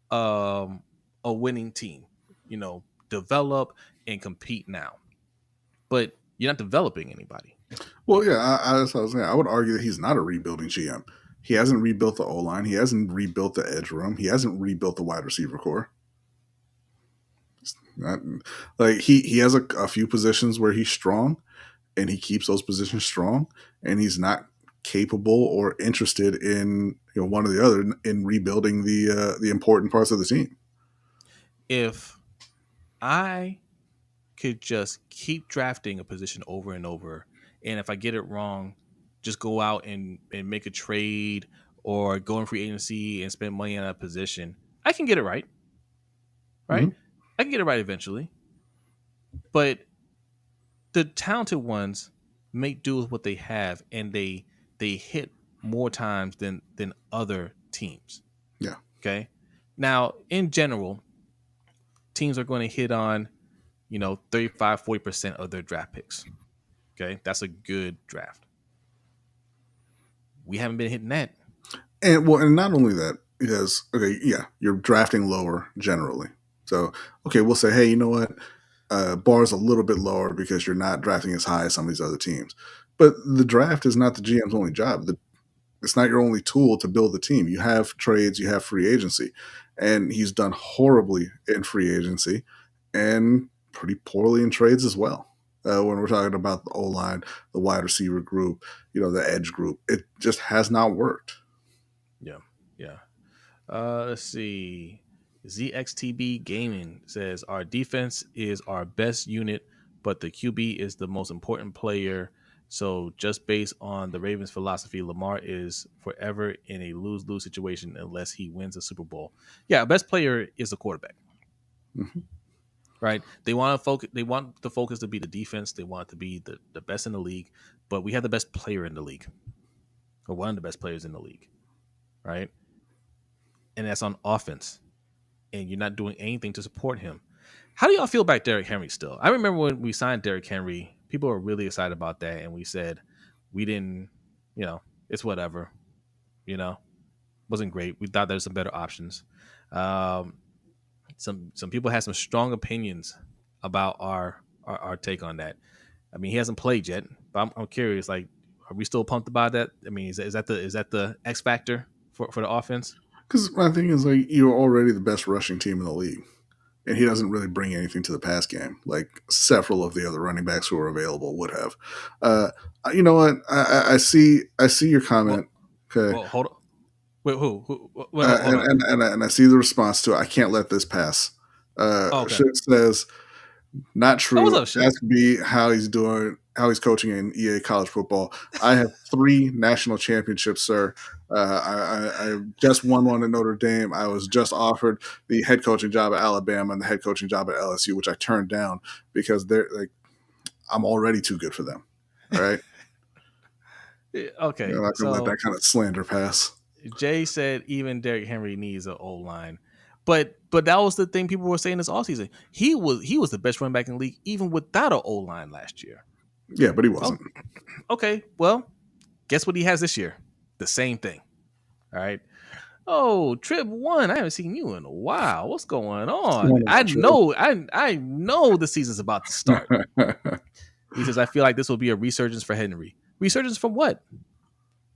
a winning team. Develop and compete now. But you're not developing anybody. Well, yeah, that's what I was saying. I would argue that he's not a rebuilding GM. He hasn't rebuilt the O-line. He hasn't rebuilt the edge room. He hasn't rebuilt the wide receiver core. Not, like he has a few positions where he's strong, and he keeps those positions strong, and he's not capable or interested in one or the other in rebuilding the important parts of the team. If I could just keep drafting a position over and over, and if I get it wrong, just go out and make a trade or go in free agency and spend money on a position, I can get it right. Right? Mm-hmm. I can get it right eventually. But the talented ones make do with what they have, and they hit more times than other teams. Yeah. Okay. Now, in general, teams are going to hit on 35-40% of their draft picks. Okay, that's a good draft. We haven't been hitting that. And not only that, because you're drafting lower generally. So we'll say, hey, you know what? Bar's a little bit lower because you're not drafting as high as some of these other teams. But the draft is not the GM's only job. It's not your only tool to build the team. You have trades, you have free agency. And he's done horribly in free agency and pretty poorly in trades as well. When we're talking about the O-line, the wide receiver group, the edge group, it just has not worked. Yeah. Let's see. ZXTB Gaming says our defense is our best unit, but the QB is the most important player. So just based on the Ravens' philosophy, Lamar is forever in a lose-lose situation unless he wins a Super Bowl. Yeah, best player is the quarterback. Mm-hmm. Right? They want to focus. They want the focus to be the defense. They want it to be the best in the league. But we have the best player in the league, or one of the best players in the league, right? And that's on offense. And you're not doing anything to support him. How do y'all feel about Derrick Henry still? I remember when we signed Derrick Henry, people were really excited about that, and we said we didn't, it's whatever, wasn't great. We thought there's some better options. Some people had some strong opinions about our take on that. I mean, he hasn't played yet, but I'm curious. Like, are we still pumped about that? I mean, is that the X factor for the offense? Because my thing is, like, you're already the best rushing team in the league, and he doesn't really bring anything to the pass game like several of the other running backs who are available would have. You know what? I see your comment. Okay, well, hold on. Wait, who? Hold on. And I see the response to it. I can't let this pass. Okay. Shit says, not true. What's up, Shit? Ask me how he's doing, how he's coaching in EA college football. I have 3 national championships, sir. I just won one at Notre Dame. I was just offered the head coaching job at Alabama and the head coaching job at LSU, which I turned down because I'm already too good for them. All right. Okay. I'm not gonna let that kind of slander pass. Jay said even Derrick Henry needs an O-line. But that was the thing people were saying this offseason. He was the best running back in the league even without an O-line last year. Yeah, but he wasn't. Okay, well, guess what he has this year? The same thing. All right. Oh, Trip 1, I haven't seen you in a while. What's going on? I know the season's about to start. He says, I feel like this will be a resurgence for Henry. Resurgence from what?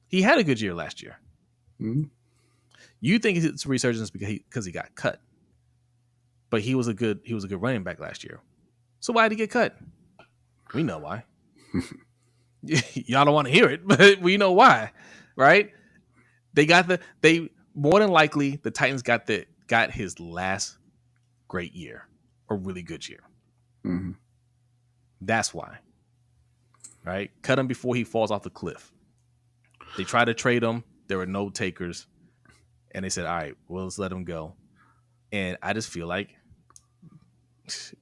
He had a good year last year. Mm-hmm. You think it's a resurgence because he got cut. But he was a good running back last year. So why did he get cut? We know why. Y'all don't want to hear it, but we know why, right? They more than likely the Titans got his last great year or really good year. Mm-hmm. That's why, right? Cut him before he falls off the cliff. They tried to trade him. There were no takers, and they said, "All right, well, let's let him go." And I just feel like,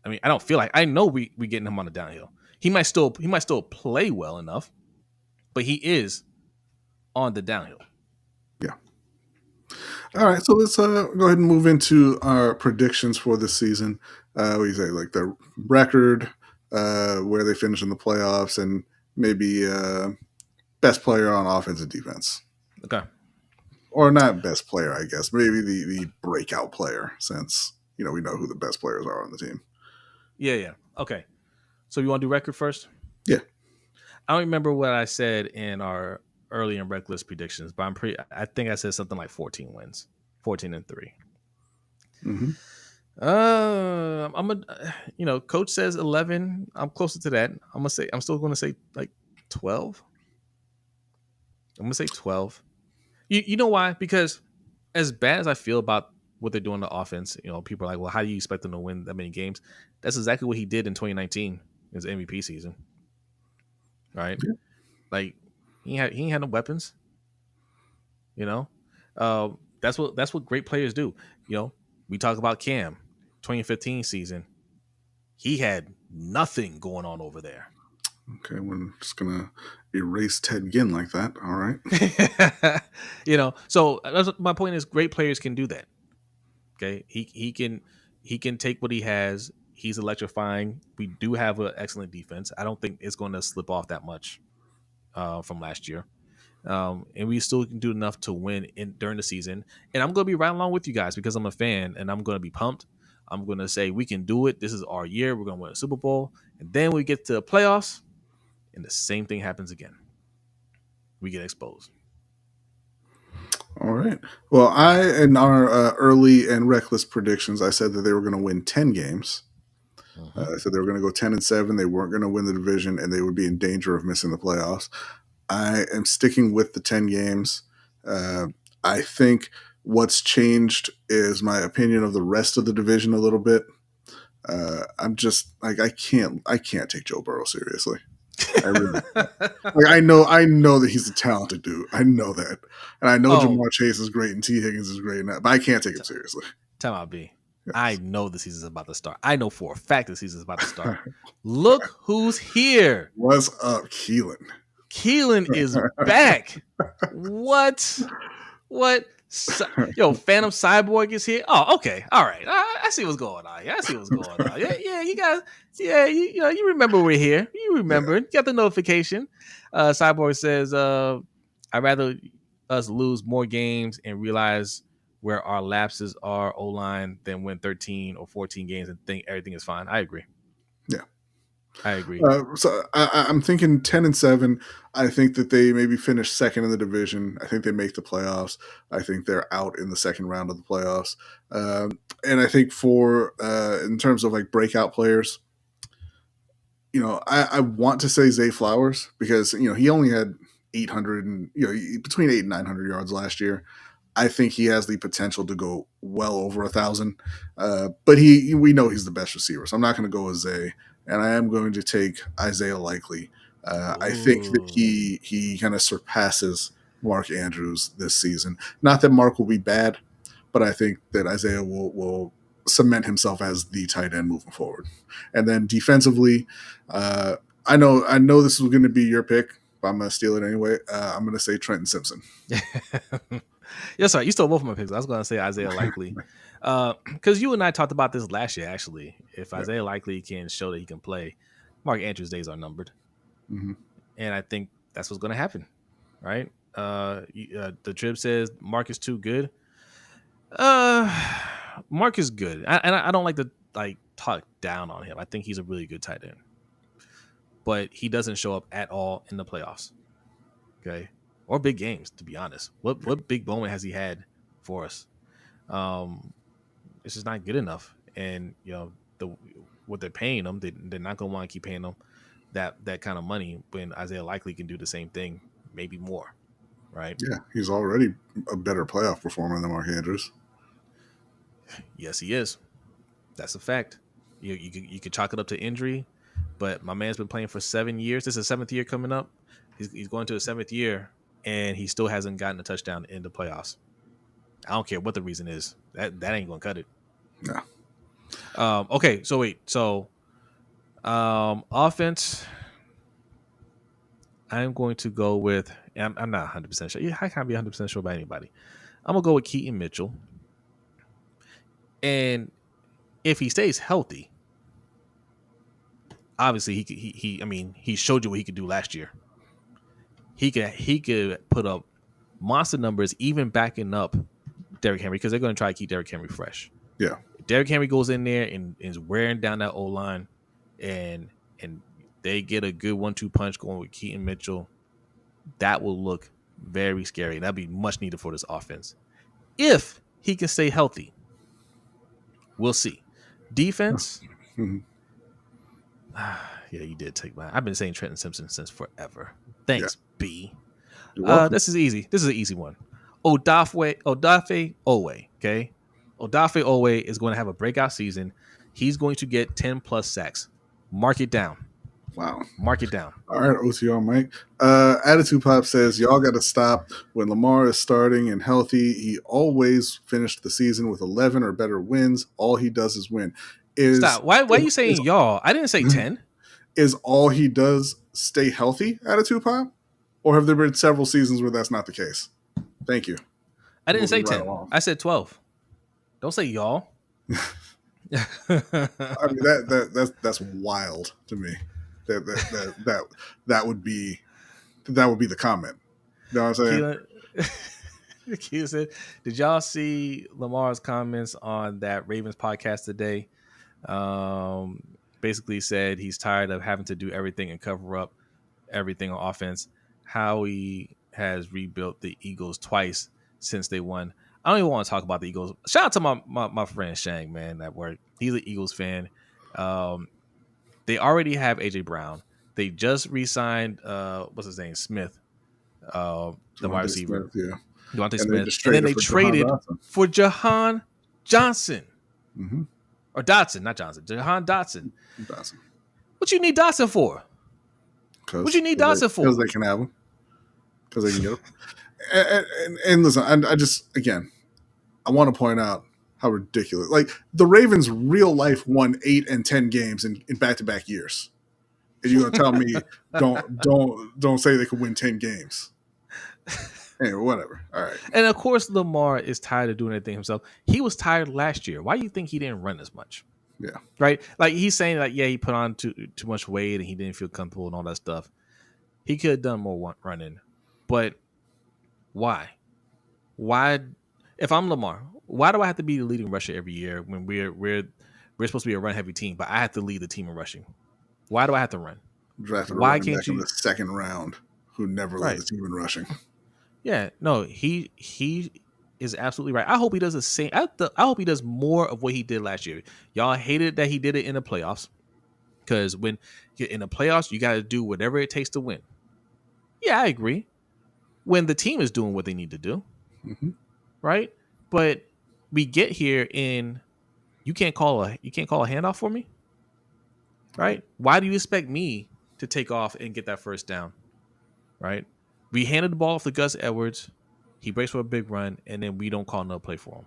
I know we getting him on the downhill. He might still play well enough, but he is on the downhill. Yeah. All right, so let's go ahead and move into our predictions for this season. We say like the record, where they finish in the playoffs, and maybe best player on offense and defense. Okay. Or not best player, I guess. Maybe the breakout player, since we know who the best players are on the team. Yeah. Okay. So you want to do record first? Yeah. I don't remember what I said in our early and reckless predictions, but I think I said something like 14 wins, 14-3. Mm-hmm. Coach says 11. I'm closer to that. I'm still going to say like 12. I'm going to say 12. You know why? Because as bad as I feel about what they're doing on the offense, people are like, well, how do you expect them to win that many games? That's exactly what he did in 2019, his MVP season. Right? Yeah. Like he ain't had no weapons. That's what great players do. We talk about Cam, 2015 season. He had nothing going on over there. Okay, we're just gonna erase Ted Ginn like that. All right. So my point is, great players can do that. Okay, he can take what he has. He's electrifying. We do have an excellent defense. I don't think it's going to slip off that much from last year. And we still can do enough to win during the season. And I'm going to be right along with you guys because I'm a fan and I'm going to be pumped. I'm going to say we can do it. This is our year. We're going to win a Super Bowl. And then we get to the playoffs and the same thing happens again. We get exposed. All right. Well, in our early and reckless predictions, I said that they were going to win 10 games. I said they were going to go 10-7. They weren't going to win the division, and they would be in danger of missing the playoffs. I am sticking with the 10 games. I think what's changed is my opinion of the rest of the division a little bit. I'm just like I can't take Joe Burrow seriously. I know that he's a talented dude. I know that, and I know Jamar Chase is great and T. Higgins is great, but I can't take him seriously. Time out, B. Yes. I know the season's about to start. I know for a fact the season's about to start. Look who's here. What's up, Keelan? Keelan is back. What? Yo, Phantom Cyborg is here. Oh, okay. All right. I see what's going on. Yeah, you guys. Yeah, you remember we're here. You remember. You got the notification. Cyborg says, I'd rather us lose more games and realize where our lapses are O-line than win 13 or 14 games and think everything is fine. I agree. Yeah. I agree. So I'm thinking 10-7. I think that they maybe finish second in the division. I think they make the playoffs. I think they're out in the second round of the playoffs. And I think for in terms of like breakout players, I want to say Zay Flowers because he only had 800 and between 800 and 900 yards last year. I think he has the potential to go well over 1,000. But we know he's the best receiver, so I'm not going to go with Zay. And I am going to take Isaiah Likely. I think that he kind of surpasses Mark Andrews this season. Not that Mark will be bad, but I think that Isaiah will cement himself as the tight end moving forward. And then defensively, I know this is going to be your pick, but I'm going to steal it anyway. I'm going to say Trenton Simpson. Yes, sir. You stole both of my picks. I was going to say Isaiah Likely. Because you and I talked about this last year, actually. If Isaiah Likely can show that he can play, Mark Andrews' days are numbered. Mm-hmm. And I think that's what's going to happen, right? The Trib says Mark is too good. Mark is good. I don't like to talk down on him. I think he's a really good tight end. But he doesn't show up at all in the playoffs. Okay? Or big games, to be honest. What big moment has he had for us? It's just not good enough. And what they're paying him, they're not going to want to keep paying him that kind of money when Isaiah Likely can do the same thing, maybe more, right? Yeah, he's already a better playoff performer than Mark Andrews. Yes, he is. That's a fact. You could chalk it up to injury, but my man's been playing for 7 years. This is his 7th year coming up. He's going to his 7th year, and he still hasn't gotten a touchdown in the playoffs. I don't care what the reason is. That ain't gonna cut it. No. Okay, so wait. So offense, I'm going to go with I'm not 100% sure. I can't be 100% sure about anybody. I'm gonna go with Keaton Mitchell. And if he stays healthy, obviously he showed you what he could do last year. He could put up monster numbers, even backing up Derrick Henry, because they're going to try to keep Derrick Henry fresh. Yeah. If Derrick Henry goes in there and is wearing down that O-line and they get a good 1-2 punch going with Keaton Mitchell, that will look very scary. That'd be much needed for this offense. If he can stay healthy, we'll see. Defense, mm-hmm. Yeah, you did take mine. I've been saying Trenton Simpson since forever. Thanks, yeah. B. This is easy. This is an easy one. Odafe Owe. Okay, Odafe Owe is going to have a breakout season. He's going to get 10+ sacks. Mark it down. Wow. Mark it down. All right, OTR Mike. Attitude Pop says, y'all got to stop. When Lamar is starting and healthy, he always finished the season with 11 or better wins. All he does is win. Stop. Why are you saying y'all? I didn't say 10. Is all he does stay healthy at a 2-pop? Or have there been several seasons where that's not the case? Thank you. I didn't say 10. I said 12. Don't say y'all. I mean that's wild to me. That would be the comment. You know what I'm saying? Keelan said, did y'all see Lamar's comments on that Ravens podcast today? Basically said he's tired of having to do everything and cover up everything on offense. How he has rebuilt the Eagles twice since they won. I don't even want to talk about the Eagles. Shout out to my friend Shang, man, at work. He's an Eagles fan. They already have AJ Brown. They just re-signed what's his name? Smith. The wide receiver. Smith, yeah. Devontae Smith. And then they traded for Jahan Johnson. Mm-hmm. Or Dotson, not Johnson. Jahan Dotson. Dotson. What you need Dotson for? What you need Dotson for? Because they can have him. Because they can get him. And listen, I just, again, I want to point out how ridiculous. Like, the Ravens real life won 8 and 10 games in back-to-back years. And you're going to tell me don't say they could win 10 games. Anyway, whatever. All right. And of course, Lamar is tired of doing anything himself. He was tired last year. Why do you think he didn't run as much? Yeah. Right? Like, he's saying, like, yeah, he put on too much weight and he didn't feel comfortable and all that stuff. He could have done more running. But why? Why? If I'm Lamar, why do I have to be the leading rusher every year when we're supposed to be a run-heavy team, but I have to lead the team in rushing? Why do I have to run? Drafted why can't you in the second round who never led the team in rushing? Yeah, no, he is absolutely right. I hope he does the same. I hope he does more of what he did last year. Y'all hated that he did it in the playoffs, because when you're in the playoffs, you got to do whatever it takes to win. Yeah, I agree. When the team is doing what they need to do, right? But we get here and you can't call a handoff for me, right? Why do you expect me to take off and get that first down, right? We handed the ball off to Gus Edwards. He breaks for a big run, and then we don't call another play for him.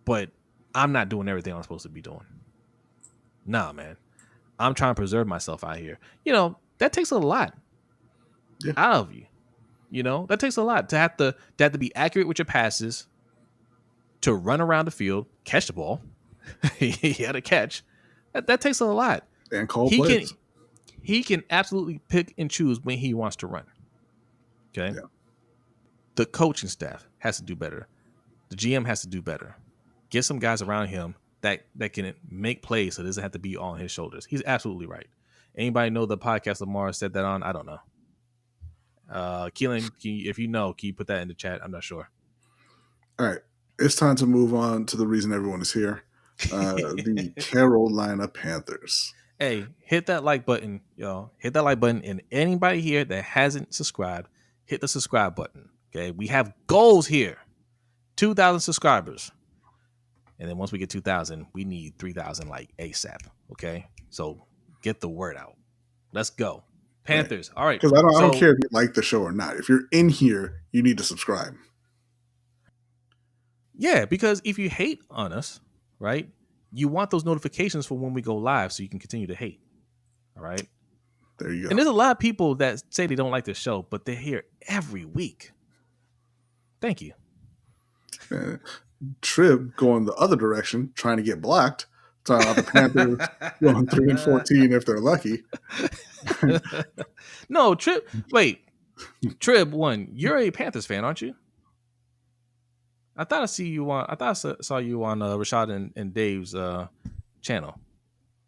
But I'm not doing everything I'm supposed to be doing. Nah, man. I'm trying to preserve myself out here. You know, that takes a lot out of you. You know, that takes a lot to have to be accurate with your passes, to run around the field, catch the ball. He had a catch. That takes a lot. And call plays. He can absolutely pick and choose when he wants to run. Okay. Yeah. The coaching staff has to do better. The GM has to do better. Get some guys around him that can make plays so it doesn't have to be on his shoulders. He's absolutely right. Anybody know the podcast Lamar said that on? I don't know. Keelan, if you know, can you put that in the chat? I'm not sure. All right. It's time to move on to the reason everyone is here. The Carolina Panthers. Hey, hit that like button, y'all. Hit that like button. And anybody here that hasn't subscribed, hit the subscribe button. Okay. We have goals here. 2,000 subscribers. And then once we get 2,000, we need 3,000 like ASAP. Okay. So get the word out. Let's go. Panthers. All right. Because I don't care if you like the show or not. If you're in here, you need to subscribe. Yeah, because if you hate on us, right, you want those notifications for when we go live so you can continue to hate. All right. There you go. And there's a lot of people that say they don't like this show, but they're here every week. Thank you. Trib going the other direction, trying to get blocked. Talking about the Panthers going 3-14 if they're lucky. No, Trib. Wait, Trib. One, you're a Panthers fan, aren't you? I thought I saw you on Rashad and Dave's channel.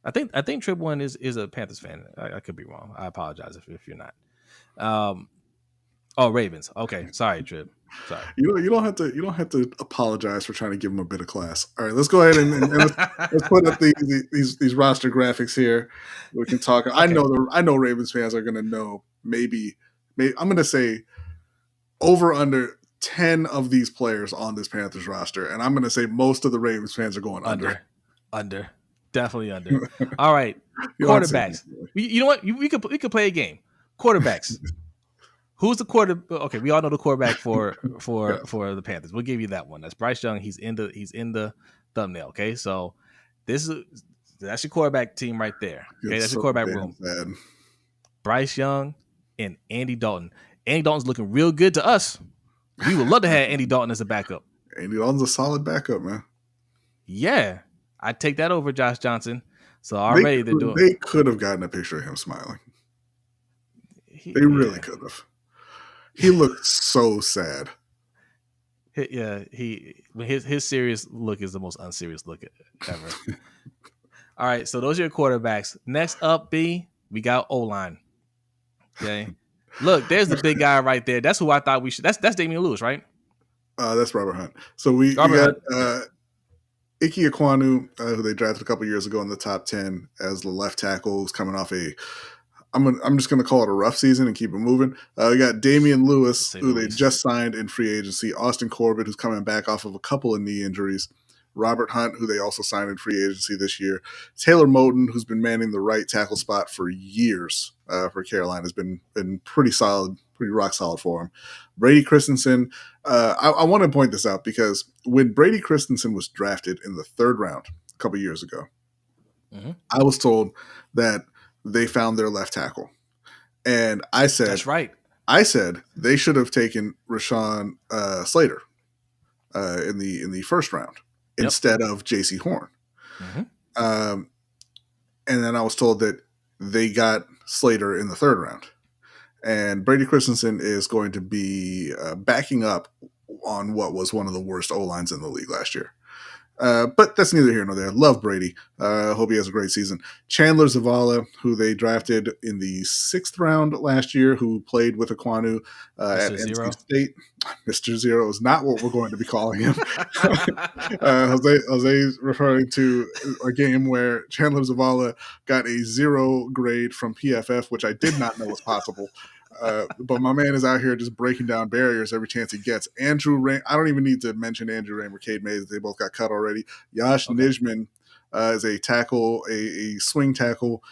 I think Trib One is a Panthers fan. I could be wrong. I apologize if you're not. Ravens. Okay, sorry, Trib. Sorry. You don't have to apologize for trying to give them a bit of class. All right, let's go ahead and let's put up these roster graphics here. We can talk. Okay. I know Ravens fans are going to know. Maybe I'm going to say over under 10 of these players on this Panthers roster, and I'm going to say most of the Ravens fans are going under. Definitely under. All right, quarterbacks. You know what? We could play a game. Quarterbacks. Who's the quarter? Okay, we all know the quarterback for the Panthers. We'll give you that one. That's Bryce Young. He's in the thumbnail. Okay, so that's your quarterback team right there. Okay, that's your quarterback room. Bryce Young, and Andy Dalton. Andy Dalton's looking real good to us. We would love to have Andy Dalton as a backup. Andy Dalton's a solid backup, man. Yeah, I'd take that over Josh Johnson. So already they could have gotten a picture of him smiling. They really could have. He looked so sad. Yeah, his serious look is the most unserious look ever. All right, so those are your quarterbacks. Next up, B, we got O-line. Okay. Look, there's the big guy right there. That's who I thought we should. That's Damian Lewis, right? That's Robert Hunt. So we got Ike Ekwonu, who they drafted a couple years ago in the top 10 as the left tackle, who's coming off I'm just going to call it a rough season and keep it moving. We got Damian Lewis, who they just signed in free agency. Austin Corbett, who's coming back off of a couple of knee injuries. Robert Hunt, who they also signed in free agency this year. Taylor Moton, who's been manning the right tackle spot for years for Carolina, has been pretty solid, pretty rock solid for him. Brady Christensen, I want to point this out because when Brady Christensen was drafted in the 3rd round a couple years ago, I was told that they found their left tackle. And I said, that's right. I said they should have taken Rashawn Slater in the 1st round instead of JC Horn. And then I was told that they got Slater in the 3rd round. And Brady Christensen is going to be backing up on what was one of the worst O-lines in the league last year. But that's neither here nor there. Love Brady. Hope he has a great season. Chandler Zavala, who they drafted in the 6th round last year, who played with Ekwonu at NC State. Mr. Zero is not what we're going to be calling him. Jose's referring to a game where Chandler Zavala got a 0 grade from PFF, which I did not know was possible. But my man is out here just breaking down barriers every chance he gets. Andrew Ray, I don't even need to mention Andrew Raymer, Cade Mays. They both got cut already. Yash Nijman is a tackle, a swing tackle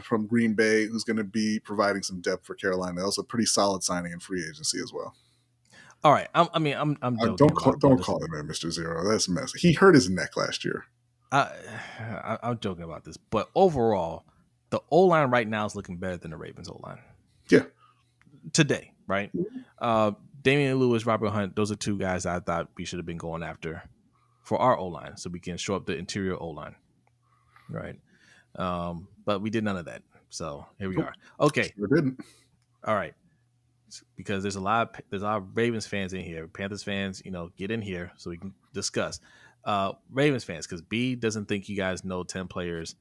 from Green Bay, who's going to be providing some depth for Carolina. That was a pretty solid signing in free agency as well. All right, I'm joking. Don't call him Mr. Zero. That's messy. He hurt his neck last year. I'm joking about this, but overall, the O-line right now is looking better than the Ravens O-line. Yeah. Today, right? Damian Lewis, Robert Hunt, those are 2 guys I thought we should have been going after for our O-line so we can show up the interior O-line, right? But we did none of that. So here we are. Okay. We didn't. All right. Because there's a lot of Ravens fans in here. Panthers fans, get in here so we can discuss. Ravens fans, because B doesn't think you guys know 10 players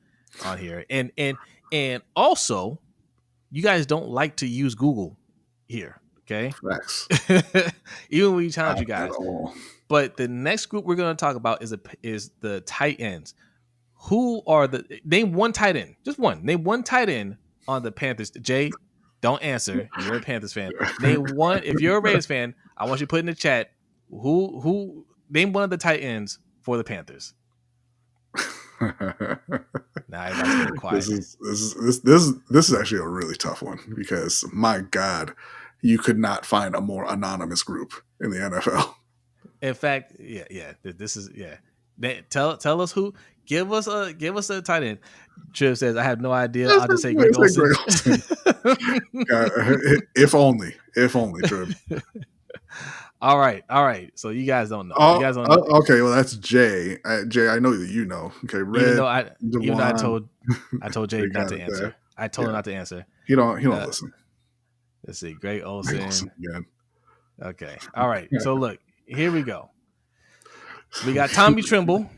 on here. And also, you guys don't like to use Google here, okay? Facts. Even when we challenge you guys. But the next group we're going to talk about is the tight ends. Who are name one tight end, just one. Name one tight end on the Panthers. Jay, don't answer. You're a Panthers fan. Name one. If you're a Ravens fan, I want you to put in the chat who name one of the tight ends for the Panthers. Nah, everybody's getting quiet. This is actually a really tough one because my God, you could not find a more anonymous group in the NFL. In fact, yeah. This is Tell us who. Give us a tight end. Triv says, I have no idea. I'll just say Greg Olsen. If only, Triv. All right. So you guys don't know. Okay, well that's Jay. Jay, I know that you know. Okay, Red. Even though I told Jay not to answer. There. I told him not to answer. He don't listen. Let's see, Greg Olsen. Okay. All right. So look, here we go. We got Tommy Tremble.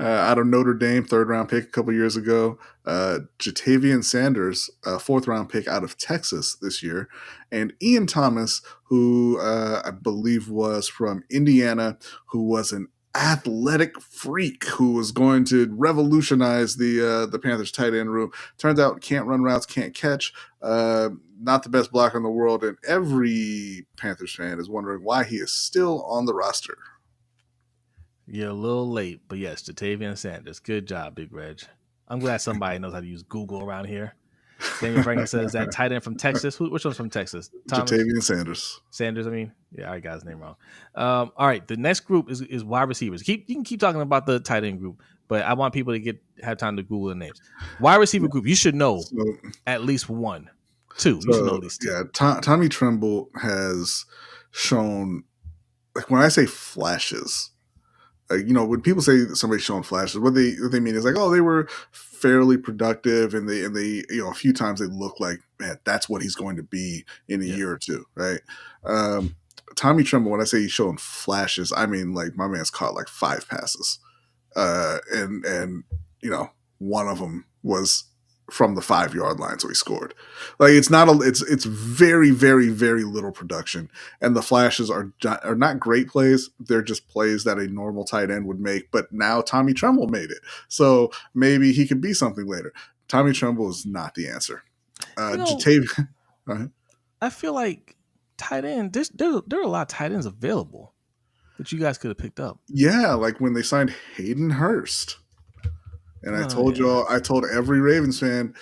Out of Notre Dame, 3rd round pick a couple years ago. Jatavian Sanders, 4th round pick out of Texas this year. And Ian Thomas, who I believe was from Indiana, who was an athletic freak who was going to revolutionize the Panthers tight end room. Turns out can't run routes, can't catch, not the best blocker in the world. And every Panthers fan is wondering why he is still on the roster. You're a little late, but yes, Jatavian Sanders. Good job, Big Reg. I'm glad somebody knows how to use Google around here. Daniel Franklin says that tight end from Texas. Which one's from Texas? Jatavian Sanders. Sanders, I mean. Yeah, I got his name wrong. All right, the next group is wide receivers. You can keep talking about the tight end group, but I want people to have time to Google the names. Wide receiver group, you should know at least one. 2. You should know at least 2. Yeah, Tommy Tremble has shown, like when I say flashes, when people say somebody's showing flashes, what they mean is like, oh, they were fairly productive, and they a few times they look like, man, that's what he's going to be in a year or two, right? Tommy Tremble, when I say he's showing flashes, I mean like my man's caught like 5 passes, and one of them was from the 5-yard line, so he scored. Like it's very, very, very little production, and the flashes are not great plays. They're just plays that a normal tight end would make. But now Tommy Tremble made it, so maybe he could be something later. Tommy Tremble is not the answer. Jatavian, I feel like tight end. There are a lot of tight ends available that you guys could have picked up. Yeah, like when they signed Hayden Hurst. And I told y'all, I told every Ravens fan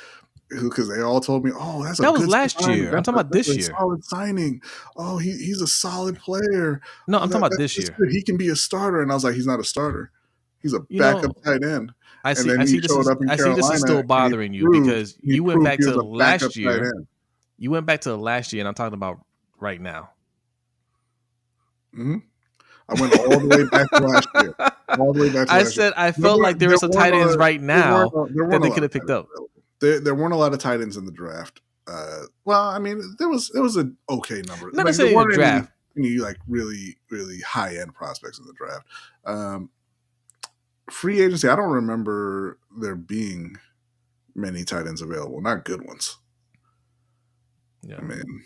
because they all told me, "Oh, that was last year. I'm talking about this year. Solid signing. Oh, he's a solid player. No, I'm talking about this year. Good. He can be a starter." And I was like, "He's not a starter. He's a backup tight end." I see this is still bothering you because you went back to last year. You went back to last year, and I'm talking about right now. Mm-hmm. I went all the way back to last year. I said I felt like there were some tight ends right now that they could have picked up. There weren't a lot of tight ends in the draft. Well, I mean, there was an okay number. Not necessarily in the draft. Any like really, really high end prospects in the draft. Free agency, I don't remember there being many tight ends available. Not good ones. Yeah, I mean.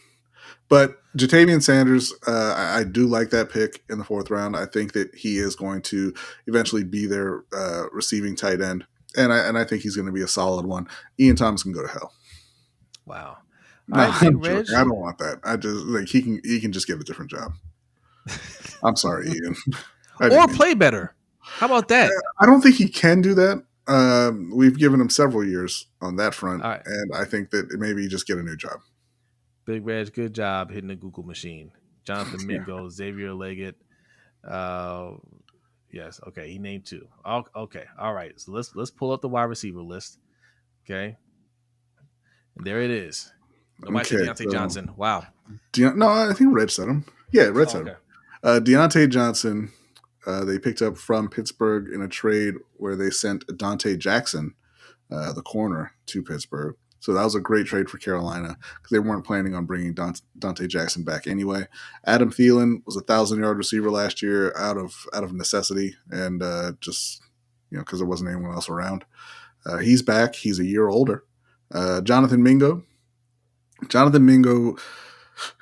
But Jatavian Sanders, I do like that pick in the 4th round. I think that he is going to eventually be their receiving tight end, and I think he's going to be a solid one. Ian Thomas can go to hell. Wow, no, I don't want that. I just like he can just get a different job. I'm sorry, Ian. Or play better. How about that? I don't think he can do that. We've given him several years on that front, and I think that maybe just get a new job. Big Reg, good job hitting the Google machine. Jonathan Mingo, Xavier Leggett. Yes, okay, he named 2. Okay, all right. So let's pull up the wide receiver list. Okay, and there it is. Nobody said Deontay Johnson. Wow. No, I think Reg said him. Yeah, Reg said him. Deontay Johnson, they picked up from Pittsburgh in a trade where they sent Dante Jackson, the corner, to Pittsburgh. So that was a great trade for Carolina because they weren't planning on bringing Dante Jackson back anyway. Adam Thielen was a 1,000-yard receiver last year out of necessity and just because there wasn't anyone else around. He's back. He's a year older. Jonathan Mingo,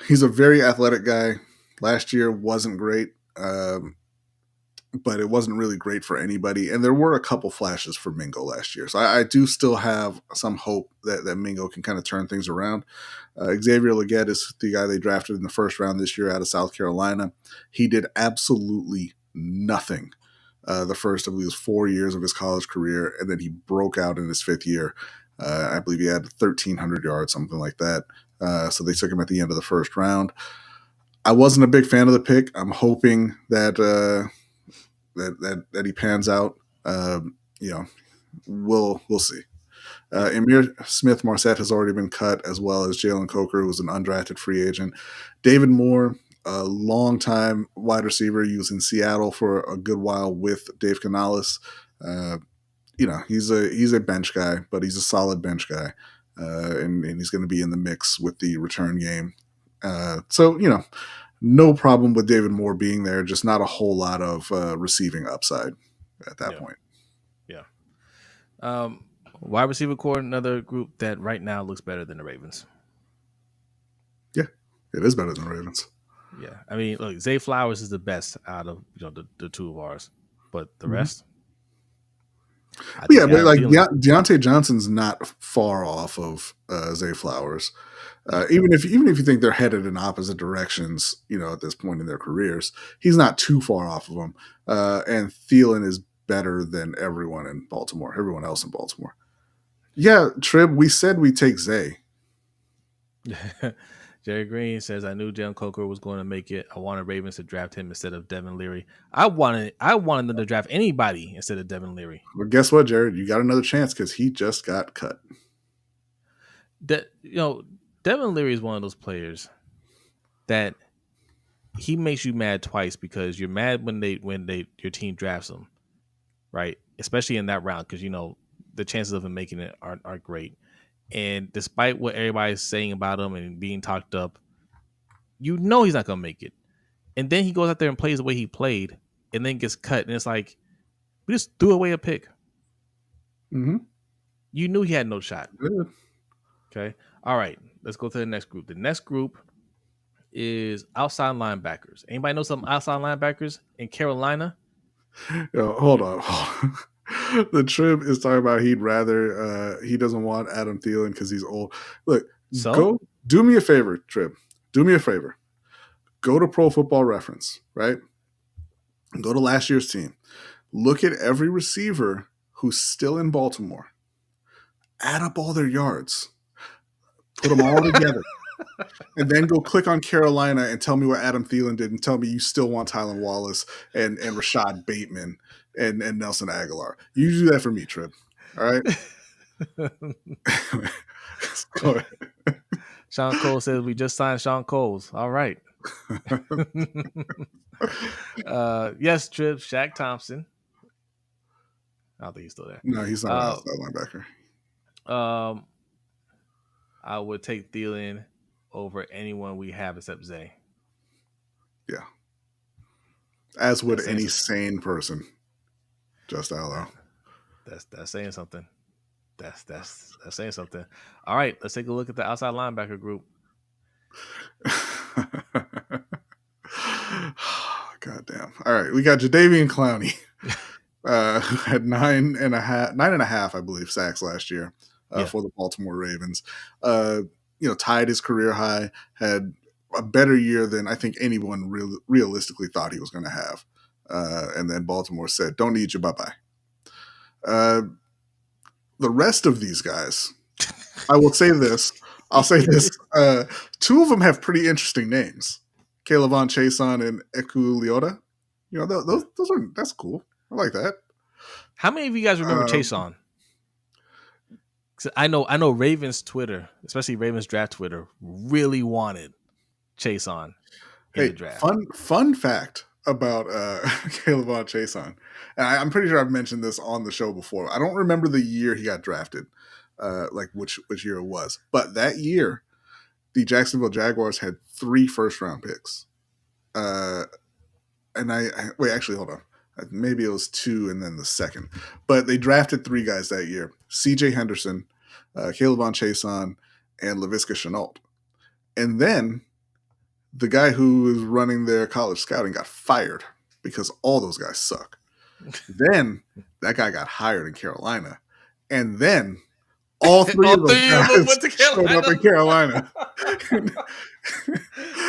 he's a very athletic guy. Last year wasn't great. But it wasn't really great for anybody. And there were a couple flashes for Mingo last year. So I do still have some hope that Mingo can kind of turn things around. Xavier Leggett is the guy they drafted in the 1st round this year out of South Carolina. He did absolutely nothing the first, I believe, 4 years of his college career. And then he broke out in his 5th year. I believe he had 1,300 yards, something like that. So they took him at the end of the 1st round. I wasn't a big fan of the pick. I'm hoping that he pans out. We'll see. Emir Smith-Marset has already been cut, as well as Jalen Coker, who was an undrafted free agent. David Moore, a longtime wide receiver. He was in Seattle for a good while with Dave Canales. He's a bench guy, but he's a solid bench guy, and he's going to be in the mix with the return game. No problem with David Moore being there, just not a whole lot of receiving upside at that point. Yeah. Wide receiver core, another group that right now looks better than the Ravens. Yeah, it is better than the Ravens. Yeah. I mean, look, Zay Flowers is the best out of the 2 of ours, but the rest. Yeah, but like Deontay Johnson's not far off of Zay Flowers. Even if you think they're headed in opposite directions, at this point in their careers, he's not too far off of them. And Thielen is better than everyone else in Baltimore. Yeah, Trib, we said we take Zay. Jerry Green says, I knew Jalen Coker was going to make it. I wanted Ravens to draft him instead of Devin Leary. I wanted them to draft anybody instead of Devin Leary. Well, guess what, Jared? You got another chance because he just got cut. Devin Leary is one of those players that he makes you mad twice because you're mad when your team drafts him, right? Especially in that round because the chances of him making it aren't great. And despite what everybody's saying about him and being talked up, he's not gonna make it. And then he goes out there and plays the way he played, and then gets cut. And it's like we just threw away a pick. Mm-hmm. You knew he had no shot. Good. Okay. All right. Let's go to the next group. The next group is outside linebackers. Anybody know some outside linebackers in Carolina? Yo, hold on. The Trib is talking about he doesn't want Adam Thielen because he's old. Look, go do me a favor, Trib. Do me a favor. Go to Pro Football Reference, right? Go to last year's team. Look at every receiver who's still in Baltimore. Add up all their yards. Put them all together. And then go click on Carolina and tell me what Adam Thielen did and tell me you still want Tylan Wallace and Rashad Bateman and Nelson Aguilar. You do that for me, Trib. All right? Go ahead. Sean Cole says we just signed Sean Coles. All right. Yes, Trib, Shaq Thompson. I don't think he's still there. No, he's not an outside linebacker. I would take Thielen over anyone we have except Zay. Yeah. As would any sane person. Just Allo. That's saying something. That's saying something. All right, let's take a look at the outside linebacker group. God damn. All right, we got Jadeveon Clowney. Had 9.5, I believe, sacks last year for the Baltimore Ravens. Tied his career high, had a better year than I think anyone realistically thought he was going to have. And then Baltimore said, don't need you, bye-bye. The rest of these guys, I'll say this. Two of them have pretty interesting names. Kayvon Chason and Eku Leota. That's cool. I like that. How many of you guys remember Chason? I know Ravens Twitter, especially Ravens draft Twitter, really wanted Chason in the draft. Fun fact about Kayvon Chason, and I'm pretty sure I've mentioned this on the show before. I don't remember the year he got drafted, like which year it was, but that year the Jacksonville Jaguars had 3 first-round picks. And actually, hold on. Maybe it was 2 and then the second. But they drafted 3 guys that year. C.J. Henderson, Kayvon Chason, and Laviska Shenault. And then the guy who was running their college scouting got fired because all those guys suck. Then that guy got hired in Carolina. And then all 3 of those guys showed up in Carolina.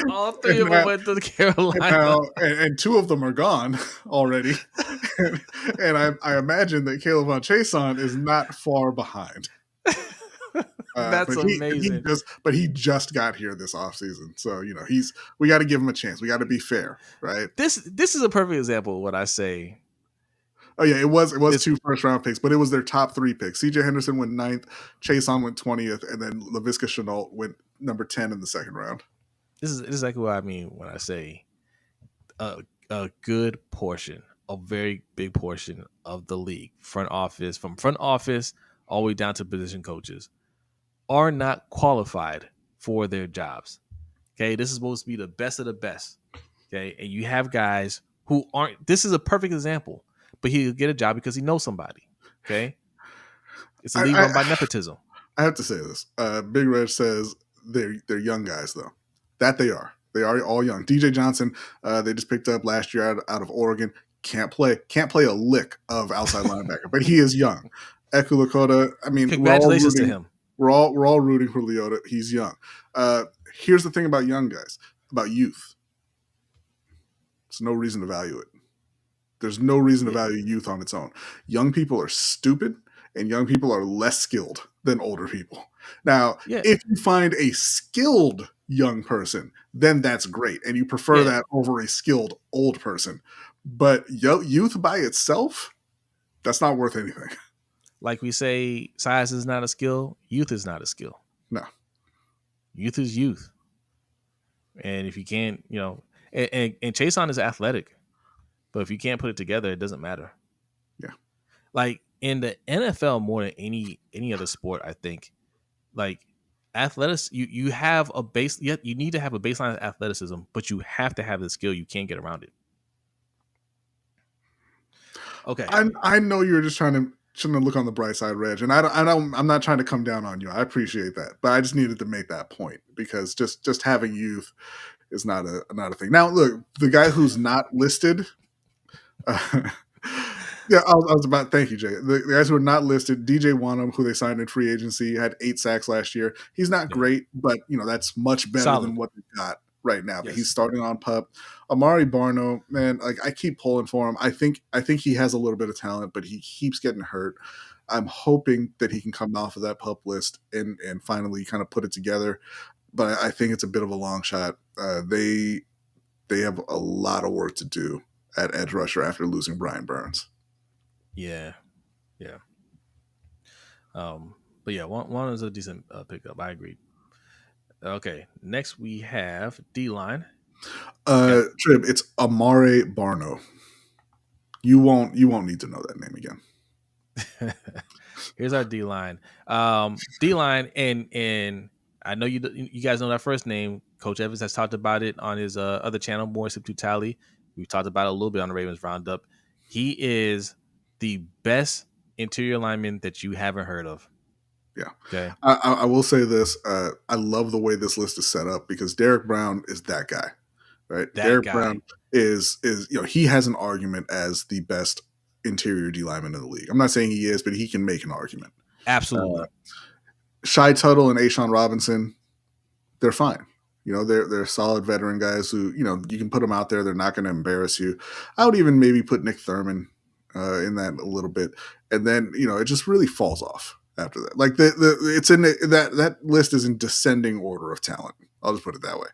All 3 of them went to Carolina. And 2 of them are gone already. and I imagine that Kayvon Chason is not far behind. That's amazing. But he just got here this offseason. So, we got to give him a chance. We got to be fair, right? This is a perfect example of what I say. Oh, yeah, it was 2 first-round picks, but it was their top 3 picks. C.J. Henderson went 9th, Chason went 20th, and then Laviska Shenault went number 10 in the second round. This is exactly what I mean when I say a good portion, a very big portion of the league, from front office all the way down to position coaches, are not qualified for their jobs. Okay, this is supposed to be the best of the best. Okay, and you have guys who aren't. This is a perfect example. But he'll get a job because he knows somebody. Okay, it's a league run by nepotism. I have to say this. Big Red says they're young guys though. That they are. They are all young. DJ Johnson, they just picked up last year out of Oregon. Can't play a lick of outside linebacker, but he is young. Eku Leota. I mean, congratulations to him. We're all rooting for Leota. He's young. Here's the thing about young guys, about youth. There's no reason to value it. There's no reason to value youth on its own. Young people are stupid, and young people are less skilled than older people. Now, if you find a skilled young person, then that's great, and you prefer that over a skilled old person. But youth by itself, that's not worth anything. Like we say, size is not a skill. Youth is not a skill. No. Youth is youth. And if you can't, and Chason is athletic, but if you can't put it together, it doesn't matter. Yeah. Like in the NFL more than any other sport, I think, like athletics, you have a base, you need to have a baseline of athleticism, but you have to have the skill. You can't get around it. Okay. I know you're just trying to look on the bright side, Reg, and I'm not trying to come down on you. I appreciate that, but I just needed to make that point because just having youth is not a thing. Now, look, the guy who's not listed. Yeah, I was about. Thank you, Jay. The guys who are not listed, DJ Wanham, who they signed in free agency, had 8 sacks last year. He's not great, but that's much better than what they got right now. Yes. But he's starting on PUP. Amari Barno, man, like I keep pulling for him. I think he has a little bit of talent, but he keeps getting hurt. I'm hoping that he can come off of that PUP list and finally kind of put it together. But I think it's a bit of a long shot. They have a lot of work to do at edge rusher after losing Brian Burns. Yeah. But yeah, one is a decent pickup. I agree. Okay, next we have D-line. Trib, it's Amare Barno. You won't need to know that name again. Here's our D-line. D-line, and I know you guys know that first name. Coach Evans has talked about it on his other channel, More Sip to Tally. We've talked about it a little bit on the Ravens Roundup. He is the best interior lineman that you haven't heard of. Yeah. Okay. I will say this. I love the way this list is set up because Derek Brown is that guy, right? Derek Brown is he has an argument as the best interior D lineman in the league. I'm not saying he is, but he can make an argument. Absolutely. Shai Tuttle and Ashawn Robinson, they're fine. They're solid veteran guys who, you can put them out there. They're not going to embarrass you. I would even maybe put Nick Thurman in that a little bit. And then, it just really falls off after that. Like it's in that list is in descending order of talent. I'll just put it that way.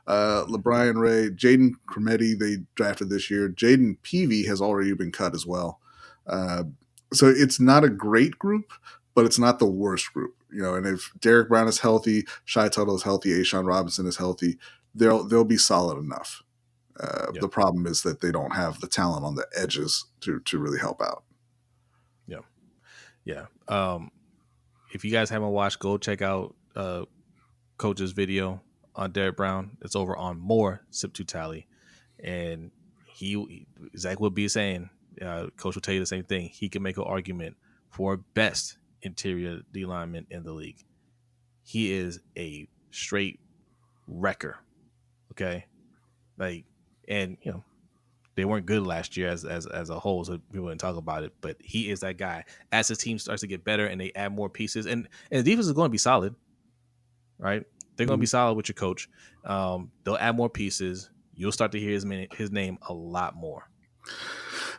LeBrian Ray, Jaden Crometti, they drafted this year. Jaden Peavy has already been cut as well. So it's not a great group, but it's not the worst group. And if Derek Brown is healthy, Shai Tuttle is healthy, Ashawn Robinson is healthy, they'll be solid enough. The problem is that they don't have the talent on the edges to really help out. Yeah. If you guys haven't watched, go check out Coach's video on Derek Brown. It's over on More Sip to Tally, and he exactly what B is saying. Coach will tell you the same thing. He can make an argument for best interior D lineman in the league. He is a straight wrecker. Okay, and they weren't good last year as a whole, so we wouldn't talk about it. But he is that guy. As the team starts to get better and they add more pieces, and the defense is going to be solid, right? They're going to be solid with your coach. They'll add more pieces. You'll start to hear his name a lot more.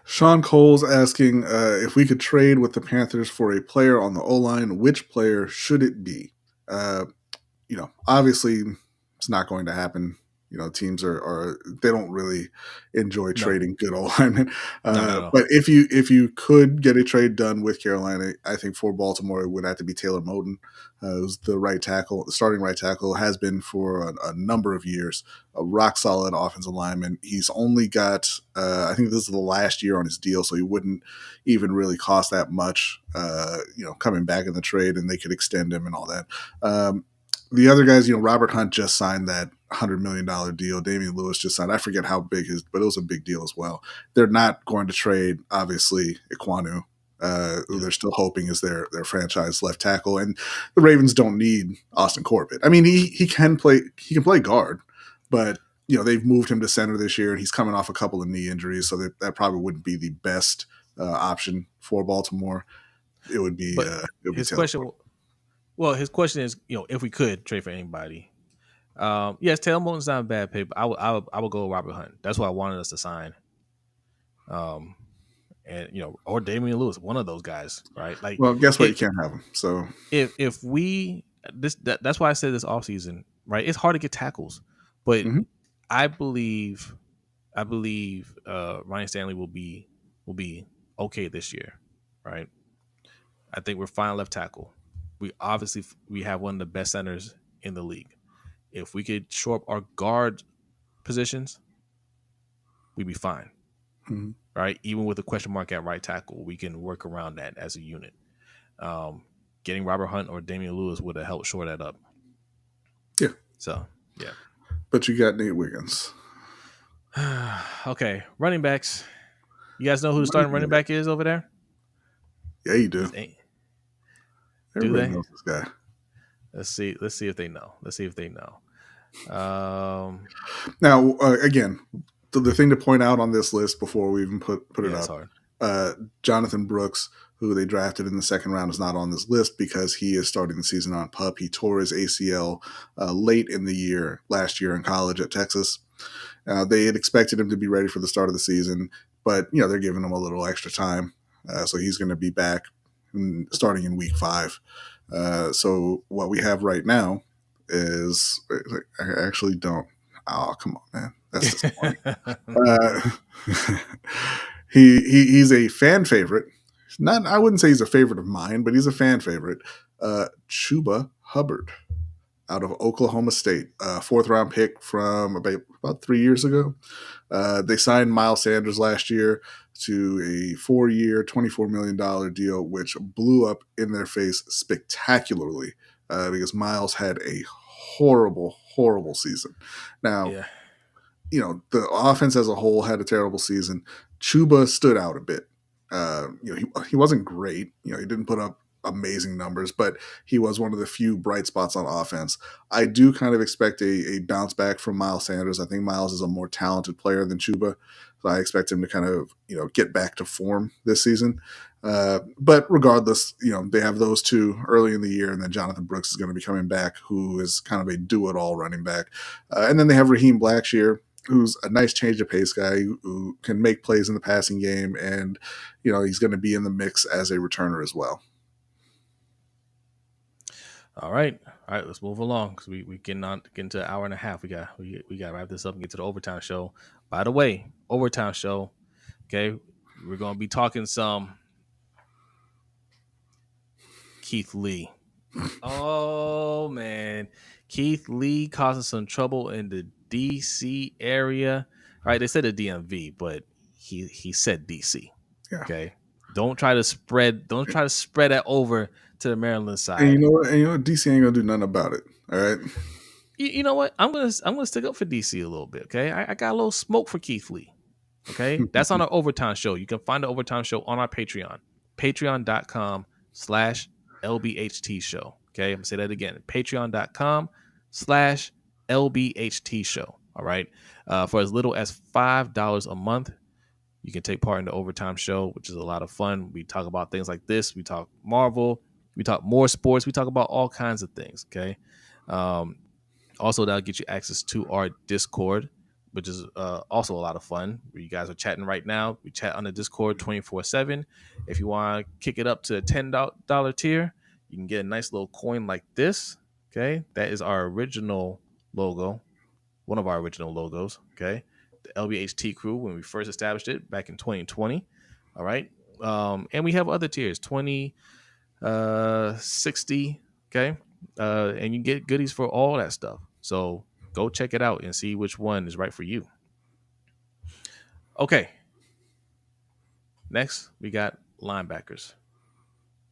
Sean Cole's asking if we could trade with the Panthers for a player on the O-line, which player should it be? Obviously it's not going to happen. Teams they don't really enjoy trading good O-linemen. But if you could get a trade done with Carolina, I think for Baltimore it would have to be Taylor Moton, who's the starting right tackle, has been for a number of years, a rock solid offensive lineman. He's only got, I think this is the last year on his deal, so he wouldn't even really cost that much, coming back in the trade, and they could extend him and all that. The other guys, Robert Hunt just signed that $100 million deal. Damian Lewis just signed. I forget how big but it was a big deal as well. They're not going to trade, obviously, Ikwanu, who they're still hoping is their franchise left tackle. And the Ravens don't need Austin Corbett. I mean, he can play guard, but they've moved him to center this year, and he's coming off a couple of knee injuries, so that probably wouldn't be the best option for Baltimore. It would be. His question. Well, his question is, if we could trade for anybody, yes, Taylor Moton's not a bad pick, but I would go with Robert Hunt. That's what I wanted us to sign. And or Damian Lewis, one of those guys, right? Like, well, guess what? You can't have him. So if we that's why I said this offseason, right? It's hard to get tackles, but I believe Ryan Stanley will be okay this year, right? I think we're fine left tackle. We have one of the best centers in the league. if we could shore up our guard positions, we'd be fine. Mm-hmm. Right? Even with a question mark at right tackle, we can work around that as a unit. Getting Robert Hunt or Damian Lewis would have helped shore that up. Yeah. So, yeah. But you got Nate Wiggins. Okay. Running backs. You guys know who the starting running back is over there? Yeah, you do. Everybody knows this guy. Let's see if they know. Now, again, the thing to point out on this list before we even put it up, Jonathan Brooks, who they drafted in the second round, is not on this list because he is starting the season on PUP. He tore his ACL late in the year, last year in college at Texas. They had expected him to be ready for the start of the season, but they're giving him a little extra time. So he's going to be back starting in week 5. So what we have right now is, I actually don't. Oh, come on, man. That's disappointing. He's a fan favorite. I wouldn't say he's a favorite of mine, but he's a fan favorite. Chuba Hubbard out of Oklahoma State, 4th round pick from about 3 years ago. They signed Miles Sanders last year to a 4-year, $24 million deal, which blew up in their face spectacularly because Miles had a horrible, horrible season. Now, the offense as a whole had a terrible season. Chuba stood out a bit. He wasn't great. He didn't put up amazing numbers, but he was one of the few bright spots on offense. I do kind of expect a bounce back from Miles Sanders. I think Miles is a more talented player than Chuba, so I expect him to kind of get back to form this season. But regardless, they have those two early in the year, and then Jonathan Brooks is going to be coming back, who is kind of a do-it-all running back. And then they have Raheem Blackshear, who's a nice change of pace guy who can make plays in the passing game, and he's going to be in the mix as a returner as well. All right, let's move along because we getting into an hour and a half. We got to wrap this up and get to the overtime show. By the way, overtime show. Okay, we're gonna be talking some Keith Lee. Oh man, Keith Lee causing some trouble in the DC area. All right, they said the DMV, but he said DC. Yeah. Okay, don't try to spread that over to the Maryland side. And you know what? DC ain't gonna do nothing about it. All right. You know what? I'm gonna stick up for DC a little bit. Okay, I got a little smoke for Keith Lee. Okay, that's on our overtime show. You can find the overtime show on our Patreon, patreon.com/LBHT Show. Okay, I'm gonna say that again, patreon.com/LBHT Show. All right, for as little as $5 a month, you can take part in the overtime show, which is a lot of fun. We talk about things like this. We talk Marvel. We talk more sports. We talk about all kinds of things. Okay. Also, that'll get you access to our Discord, which is also a lot of fun. You guys are chatting right now. We chat on the Discord 24/7. If you want to kick it up to a $10 tier, you can get a nice little coin like this. Okay. That is our original logo, one of our original logos. Okay. The LBHT crew when we first established it back in 2020. All right. And we have other tiers, 20, 60. Okay. And you get goodies for all that stuff. So go check it out and see which one is right for you. Okay. Next, we got linebackers.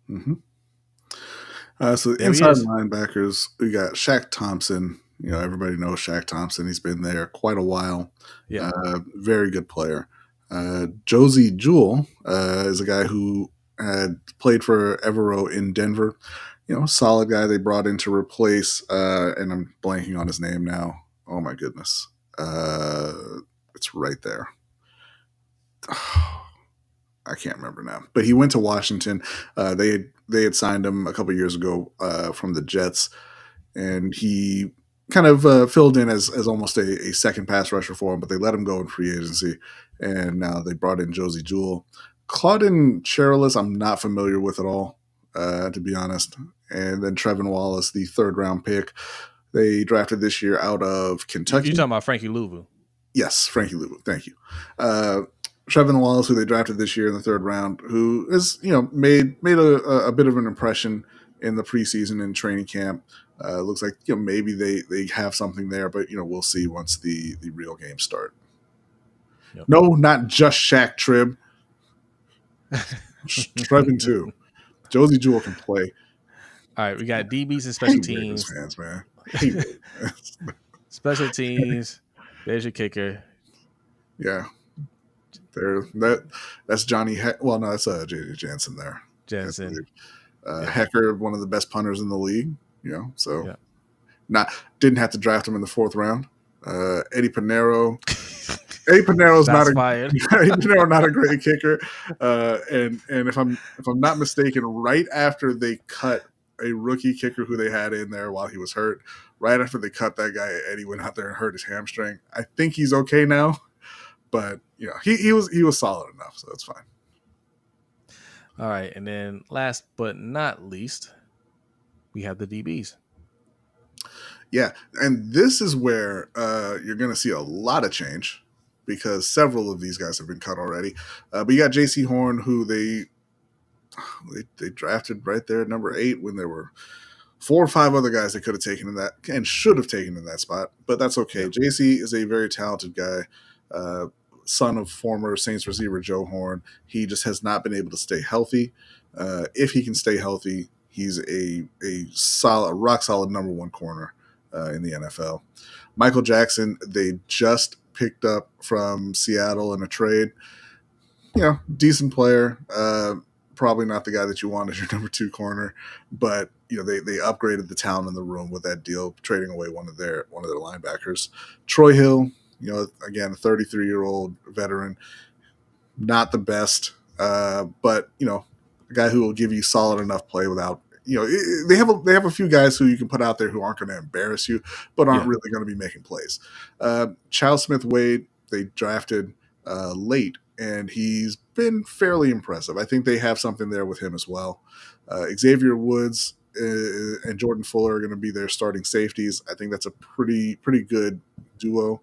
Mm-hmm. So inside linebackers, we got Shaq Thompson. Everybody knows Shaq Thompson. He's been there quite a while. Yeah. Very good player. Josie Jewell is a guy who had played for Evero in Denver. Solid guy they brought in to replace, and I'm blanking on his name now. Oh my goodness. It's right there. I can't remember now, but he went to Washington. They had signed him a couple years ago from the Jets, and he kind of filled in as almost a second pass rusher for him, but they let him go in free agency, and now they brought in Josie Jewell. Claudin Cherilus, I'm not familiar with at all, to be honest. And then Trevin Wallace, the 3rd round pick, they drafted this year out of Kentucky. You're talking about Frankie Louvu? Yes, Frankie Louvu. Thank you. Trevin Wallace, who they drafted this year in the 3rd round, who is made a bit of an impression in the preseason and training camp. Looks like maybe they have something there, but we'll see once the real games start. Yep. No, not just Shaq Tribb. Trevin too. Josie Jewell can play. All right, we got DBs and special teams. Fans, man. Special teams. There's your kicker. Yeah. That's Johnny. Well, no, that's JJ Jansen there. Jansen. Hecker, one of the best punters in the league. So didn't have to draft him in the 4th round. Eddie Pinero. Eddie Pinero's not a great kicker. And if I'm not mistaken, right after they cut a rookie kicker who they had in there while he was hurt, right after they cut that guy, Eddie went out there and hurt his hamstring. I think he's okay now, but he was solid enough, so it's fine. All right, and then last but not least, we have the DBs. Yeah, and this is where you're going to see a lot of change because several of these guys have been cut already. But you got J.C. Horn, who they drafted right there at number 8 when there were 4 or 5 other guys they could have taken in that and should have taken in that spot. But that's okay. Yep. J.C. is a very talented guy, son of former Saints receiver Joe Horn. He just has not been able to stay healthy. If he can stay healthy, he's a rock solid number 1 corner in the NFL. Michael Jackson, they just picked up from Seattle in a trade. Decent player. Probably not the guy that you want as your number 2 corner, but they upgraded the talent in the room with that deal, trading away one of their linebackers. Troy Hill, again, a 33-year-old veteran, not the best, but a guy who will give you solid enough play without. They have a few guys who you can put out there who aren't going to embarrass you, but aren't really going to be making plays. Charles Smith-Wade, they drafted late, and he's been fairly impressive. I think they have something there with him as well. Xavier Woods and Jordan Fuller are going to be their starting safeties. I think that's a pretty good duo.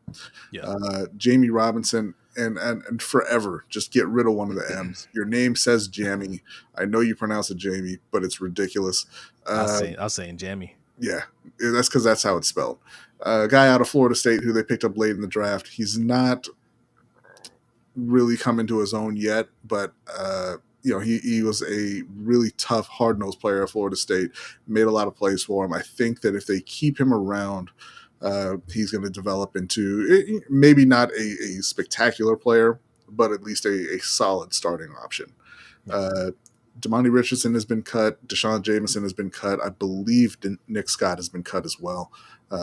Yeah. Jamie Robinson and forever just get rid of one of the M's. Your name says Jamie. I know you pronounce it Jamie, but it's ridiculous. I'll say Jamie. Yeah, that's because that's how it's spelled. A guy out of Florida State who they picked up late in the draft. He's not really come into his own yet, but he was a really tough, hard-nosed player at Florida State, made a lot of plays for him. I think that if they keep him around, he's going to develop into maybe not a spectacular player, but at least a solid starting option. Damani Richardson has been cut. Deshaun Jameson has been cut. I believe Nick Scott has been cut as well.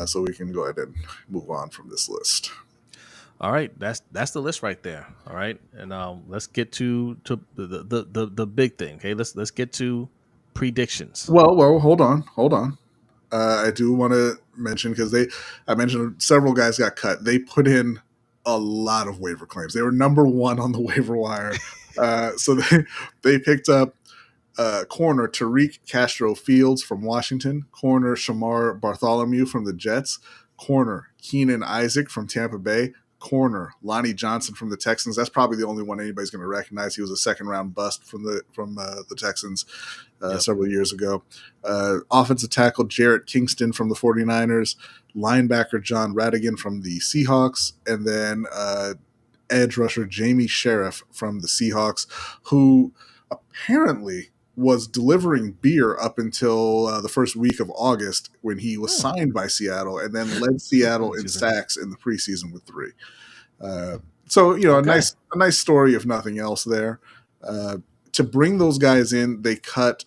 So we can go ahead and move on from this list. All right, that's the list right there. All right, and let's get to the big thing. Okay, let's get to predictions. Well, hold on. I do want to mention because I mentioned several guys got cut. They put in a lot of waiver claims. They were number 1 on the waiver wire. So they picked up corner Tariq Castro Fields from Washington, corner Shamar Bartholomew from the Jets, corner Keenan Isaac from Tampa Bay, corner Lonnie Johnson from the Texans. That's probably the only one anybody's going to recognize. He was a 2nd-round bust from the Texans several years ago. Offensive tackle Jarrett Kingston from the 49ers, linebacker John Radigan from the Seahawks, and then edge rusher Jamie Sheriff from the Seahawks, who apparently was delivering beer up until the first week of August when he was signed by Seattle, and then led Seattle in sacks in the preseason with 3. So a nice story if nothing else there. To bring those guys in, they cut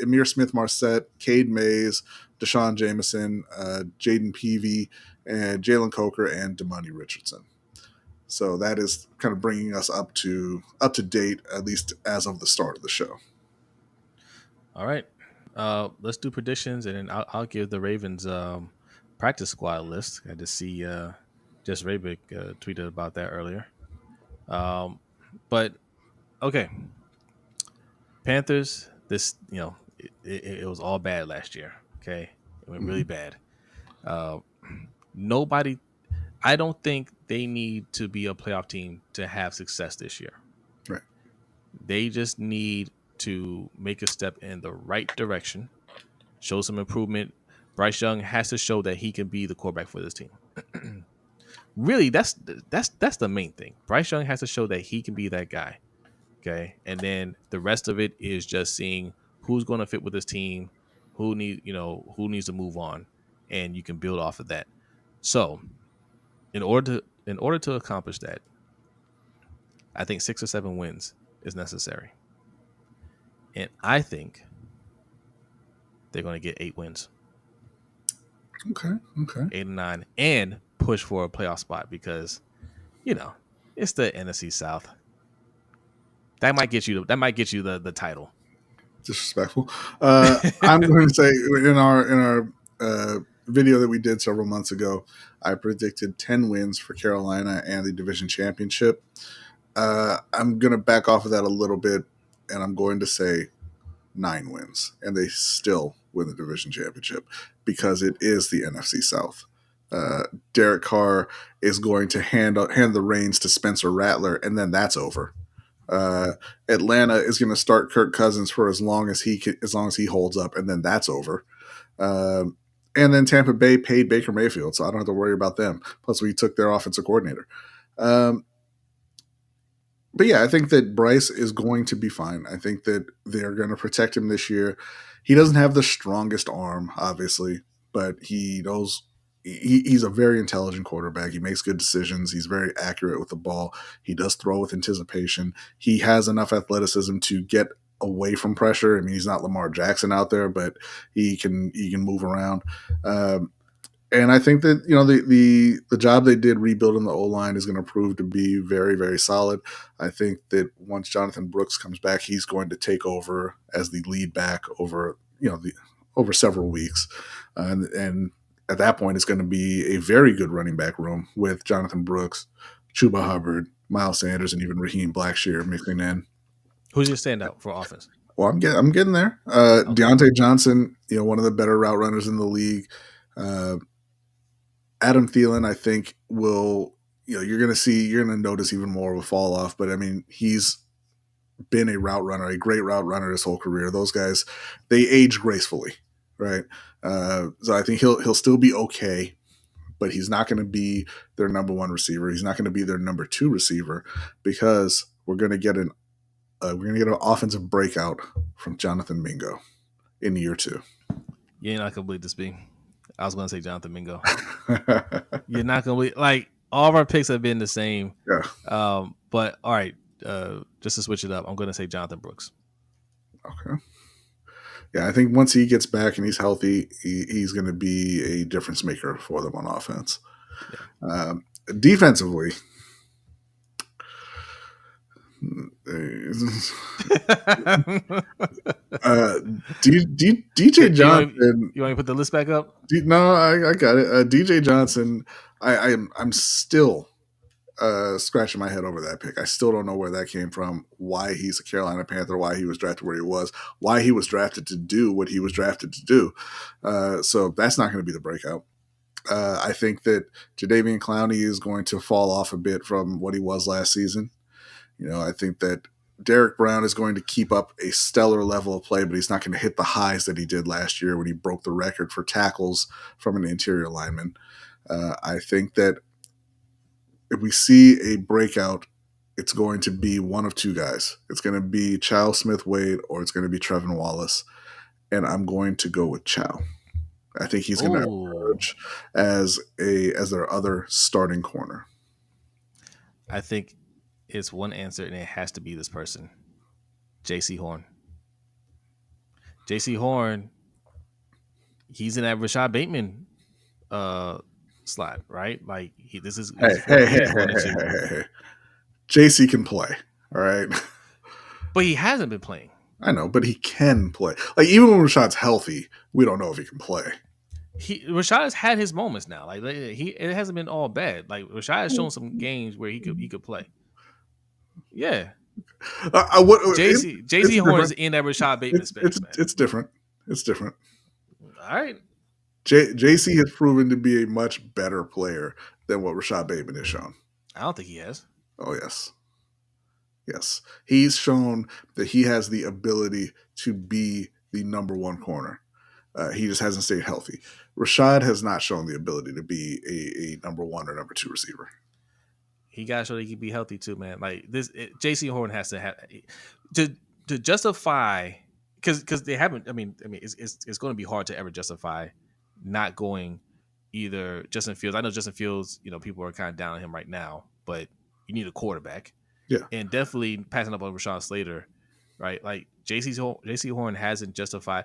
Emir Smith-Marset, Cade Mays, Deshaun Jameson, Jaden Peavy, and Jalen Coker and Damani Richardson. So that is kind of bringing us up to date, at least as of the start of the show. All right, let's do predictions, and then I'll give the Ravens practice squad list. I just see Jess Rabick tweeted about that earlier. But okay, Panthers. This it was all bad last year. Okay, it went really bad. Nobody. I don't think they need to be a playoff team to have success this year. Right. They just need to make a step in the right direction show some improvement. Bryce Young has to show that he can be the quarterback for this team. Really, that's the main thing. Bryce Young has to show that he can be that guy. Okay, and then the rest of it is just seeing who's going to fit with this team, who needs to move on, and you can build off of that. So, in order to accomplish that, I think 6 or 7 wins is necessary, and I think they're going to get 8 wins. Okay. 8 and 9, and push for a playoff spot because, it's the NFC South. That might get you the title. Disrespectful. I'm going to say in our video that we did several months ago, I predicted 10 wins for Carolina and the division championship. I'm going to back off of that a little bit, and I'm going to say 9 wins, and they still win the division championship because it is the NFC South. Derek Carr is going to hand the reins to Spencer Rattler, and then that's over. Atlanta is going to start Kirk Cousins for as long as he holds up, and then that's over. And then Tampa Bay paid Baker Mayfield, so I don't have to worry about them. Plus, we took their offensive coordinator. But yeah, I think that Bryce is going to be fine. I think that they're going to protect him this year. He doesn't have the strongest arm, obviously, but he knows. He's a very intelligent quarterback. He makes good decisions. He's very accurate with the ball. He does throw with anticipation. He has enough athleticism to get away from pressure. I mean, he's not Lamar Jackson out there, but he can move around. And I think that the job they did rebuilding the O-line is going to prove to be very, very solid. I think that once Jonathan Brooks comes back, he's going to take over as the lead back over several weeks, and at that point, it's going to be a very good running back room with Jonathan Brooks, Chuba Hubbard, Miles Sanders, and even Raheem Blackshear mixing in. Who's your standout for offense? Well, I'm getting there. Okay. Deontay Johnson, one of the better route runners in the league. Adam Thielen, I think, will. You're going to notice even more of a fall off. But I mean, he's been a great route runner his whole career. Those guys, they age gracefully. Right. So I think he'll still be okay, but he's not going to be their number 1 receiver. He's not going to be their number 2 receiver because we're going to get an offensive breakout from Jonathan Mingo in year 2. You're not going to believe this, B. I was going to say Jonathan Mingo. You're not going to believe, all of our picks have been the same. Yeah. But all right, just to switch it up, I'm going to say Jonathan Brooks. Okay. Yeah, I think once he gets back and he's healthy, he's going to be a difference maker for them on offense. Yeah. Defensively, DJ Johnson. You want to put the list back up? No, I got it. DJ Johnson. I'm still scratching my head over that pick. I still don't know where that came from, why he's a Carolina Panther, why he was drafted where he was, why he was drafted to do what he was drafted to do. So that's not going to be the breakout. I think that Jadeveon Clowney is going to fall off a bit from what he was last season. I think that Derek Brown is going to keep up a stellar level of play, but he's not going to hit the highs that he did last year when he broke the record for tackles from an interior lineman. I think that if we see a breakout, it's going to be one of 2 guys. It's going to be Chow Smith-Wade or it's going to be Trevin Wallace. And I'm going to go with Chow. I think he's going to emerge as their other starting corner. I think it's one answer, and it has to be this person, J.C. Horn. J.C. Horn, he's in that Rashad Bateman slot, right? Like this is hey. JC can play, all right. But he hasn't been playing. I know, but he can play. Like even when Rashad's healthy, we don't know if he can play. Rashad has had his moments now. Like it hasn't been all bad. Like Rashad has shown some games where he could play. Yeah. JC Horn is in that Rashad Bateman space. It's different. It's different. All right. JC has proven to be a much better player than what Rashad Bateman has shown. I don't think he has. Oh, yes. Yes. He's shown that he has the ability to be the number 1 corner. He just hasn't stayed healthy. Rashad has not shown the ability to be a number 1 or number 2 receiver. He got to show that he can be healthy too, man. Like this, J.C. Horn has to have to justify because they haven't. I mean, it's going to be hard to ever justify not going either Justin Fields. I know Justin Fields. People are kind of down on him right now, but you need a quarterback. Yeah, and definitely passing up on Rashawn Slater, right? Like J.C. Horn hasn't justified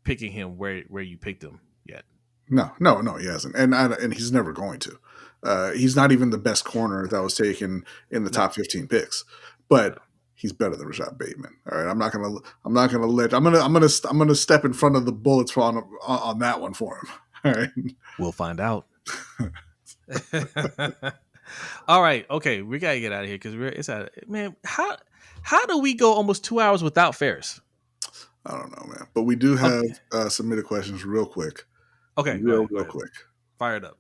picking him where you picked him yet. No, he hasn't, and he's never going to. He's not even the best corner that was taken in the top 15 picks, but he's better than Rashad Bateman. All right, I'm gonna step in front of the bullets on that one for him. All right, we'll find out. All right, okay, we gotta get out of here because man. How do we go almost 2 hours without Ferris? I don't know, man, but we do have submitted questions real quick. Okay, real quick. Fire it up.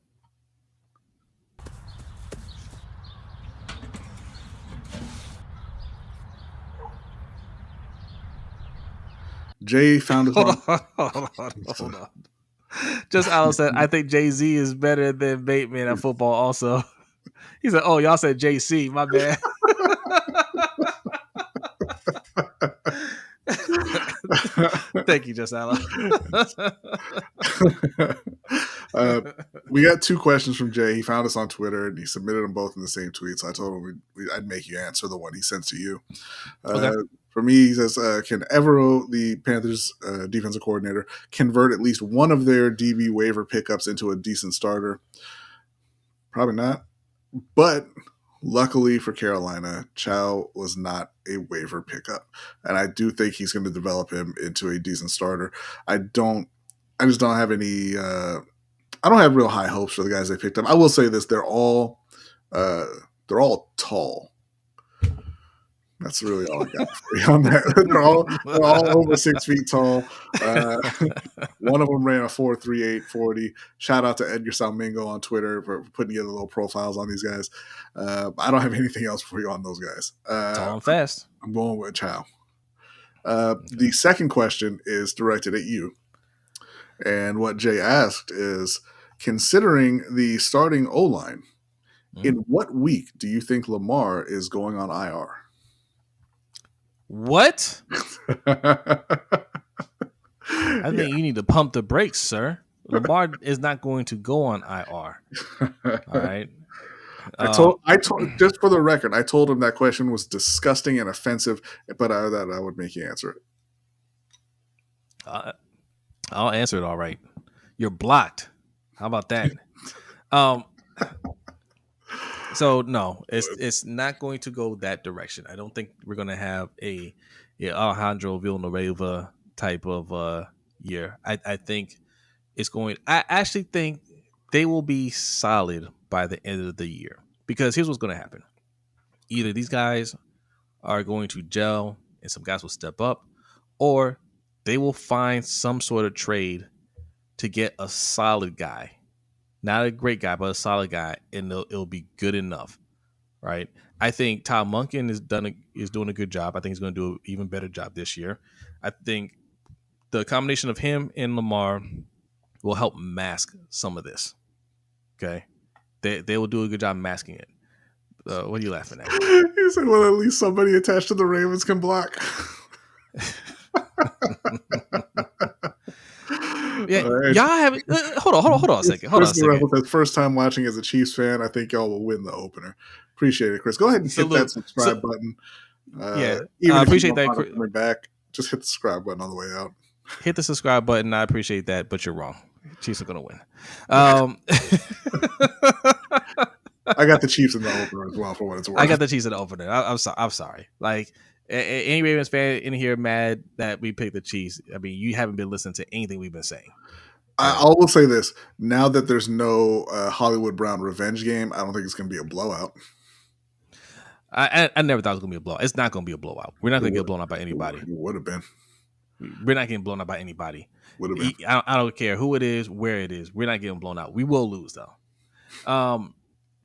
Jay found us. Hold on. Just Alan said, I think Jay-Z is better than Bateman at football also. He said, oh, y'all said JC. My bad. Thank you, Just Alan. We got 2 questions from Jay. He found us on Twitter and he submitted them both in the same tweet. So I told him I'd make you answer the one he sent to you. Okay. For me, he says, can Evero, the Panthers defensive coordinator, convert at least one of their DB waiver pickups into a decent starter? Probably not. But luckily for Carolina, Chow was not a waiver pickup. And I do think he's going to develop him into a decent starter. I just don't have any I don't have real high hopes for the guys they picked up. I will say this, they're all tall. That's really all I got for you on that. They're all over 6 feet tall. One of them ran a 4.38 40. Shout out to Edgar Salmingo on Twitter for putting together little profiles on these guys. I don't have anything else for you on those guys. Tall and fast. I'm going with Chow. The second question is directed at you. And what Jay asked is, considering the starting O-line, in what week do you think Lamar is going on IR? What? I think you need to pump the brakes, sir. Lamar is not going to go on IR. All right. I told just for the record, I told him that question was disgusting and offensive, but that I would make you answer it. I'll answer it all right. You're blocked. How about that? So no, it's not going to go that direction. I don't think we're going to have a Alejandro Villanueva type of year. I think it's going. I actually think they will be solid by the end of the year, because here's what's going to happen: either these guys are going to gel and some guys will step up, or they will find some sort of trade to get a solid guy. Not a great guy, but a solid guy, and it'll be good enough, right? I think Tom Monken is doing a good job. I think he's going to do an even better job this year. I think the combination of him and Lamar will help mask some of this. Okay, they will do a good job masking it. What are you laughing at? He said, "Well, at least somebody attached to the Ravens can block." Yeah, right. Y'all have hold on a second. Hold on a second. His first time watching as a Chiefs fan, I think y'all will win the opener. Appreciate it, Chris. Go ahead and hit that subscribe button. Even I appreciate that. Coming back, just hit the subscribe button on the way out. Hit the subscribe button. I appreciate that, but you're wrong. Chiefs are going to win. I got the Chiefs in the opener as well, for what it's worth. I got the Chiefs in the opener. I'm sorry. Like, any Ravens fan in here mad that we picked the Chiefs? I mean, you haven't been listening to anything we've been saying. I will say this: now that there's no Hollywood Brown revenge game, I don't think it's going to be a blowout. I never thought it was going to be a blowout. It's not going to be a blowout. We're not going to get blown out by anybody. It would have been. We're not getting blown out by anybody. Would have been. I don't care who it is, where it is. We're not getting blown out. We will lose though.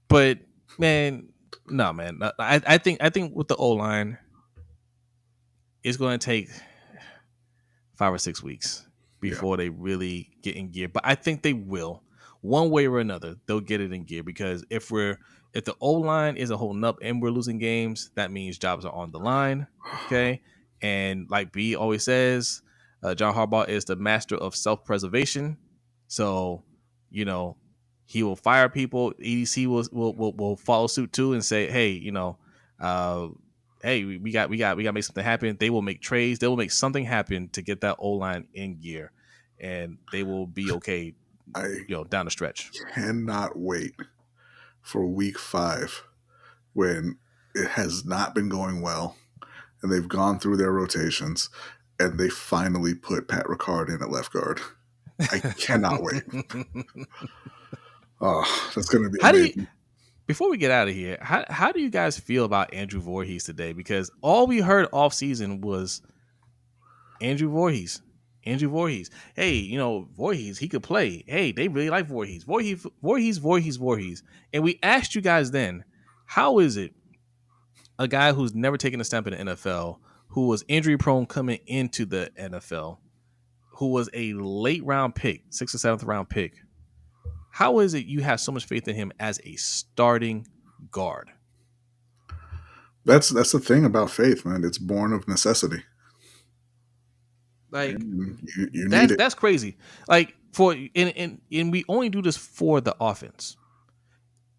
But man, no, man. I think with the O-line, it's going to take 5 or 6 weeks before they really get in gear. But I think they will. One way or another, they'll get it in gear, because if the O-line isn't holding up and we're losing games, that means jobs are on the line. Okay. And like B always says, John Harbaugh is the master of self-preservation. So, he will fire people. EDC will follow suit too and say, hey, hey, we got to make something happen. They will make trades. They will make something happen to get that O-line in gear, and they will be okay. Down the stretch. Cannot wait for week 5 when it has not been going well and they've gone through their rotations and they finally put Pat Ricard in at left guard. I cannot wait. Oh, that's going to be amazing. Before we get out of here, how do you guys feel about Andrew Voorhees today? Because all we heard off season was Andrew Voorhees. Hey, Voorhees, he could play. Hey, they really like Voorhees. Voorhees. And we asked you guys then, how is it a guy who's never taken a step in the NFL, who was injury prone coming into the NFL, who was a late round pick, 6th or 7th round pick, how is it you have so much faith in him as a starting guard? That's the thing about faith, man. It's born of necessity. Like, you need it. That's crazy. Like, and we only do this for the offense.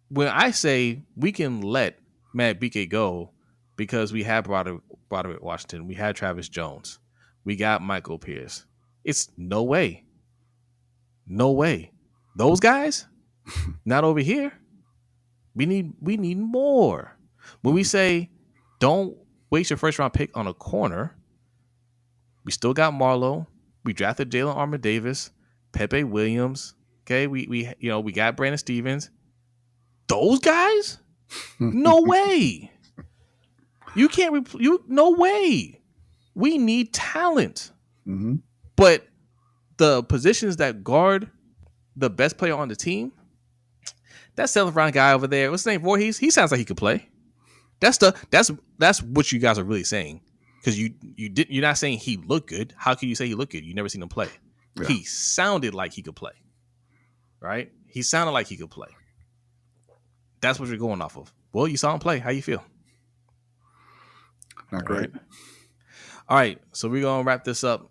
When I say we can let Matt BK go because we have Broderick Washington, we had Travis Jones, we got Michael Pierce, it's no way. Those guys, not over here. We need more. When we say don't waste your first round pick on a corner, we still got Marlowe. We drafted Jalen Armour-Davis, Pepe Williams. Okay, we got Brandon Stevens. Those guys, no way. You can't. No way. We need talent. Mm-hmm. But the positions that guard the best player on the team, that 7th round guy over there, what's his name? Voorhees. He sounds like he could play. That's what you guys are really saying. Because you're not saying he looked good. How can you say he looked good? You never seen him play. Yeah. He sounded like he could play. Right? He sounded like he could play. That's what you're going off of. Well, you saw him play. How you feel? Not great. All right. So we're going to wrap this up.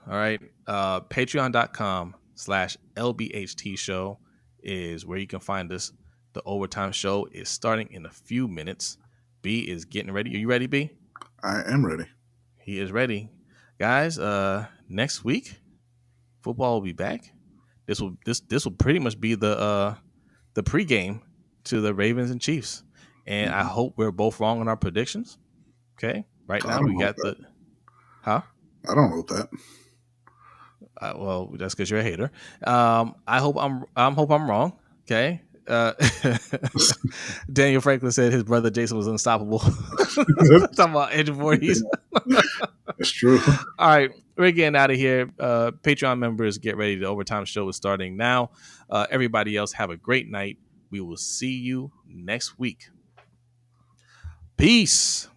All right. Patreon.com/LBHT Show is where you can find us. The Overtime Show is starting in a few minutes. B is getting ready. Are you ready, B? I am ready. He is ready. Guys, next week, football will be back. This will pretty much be the pregame to the Ravens and Chiefs. And I hope we're both wrong on our predictions. Okay? Right now we got the Huh? I don't know that. Well, that's because you're a hater. I hope I'm wrong. Okay. Daniel Franklin said his brother Jason was unstoppable. Talking about Andrew Voorhees. That's true. All right, we're getting out of here. Patreon members, get ready. The Overtime Show is starting now. Everybody else, have a great night. We will see you next week. Peace.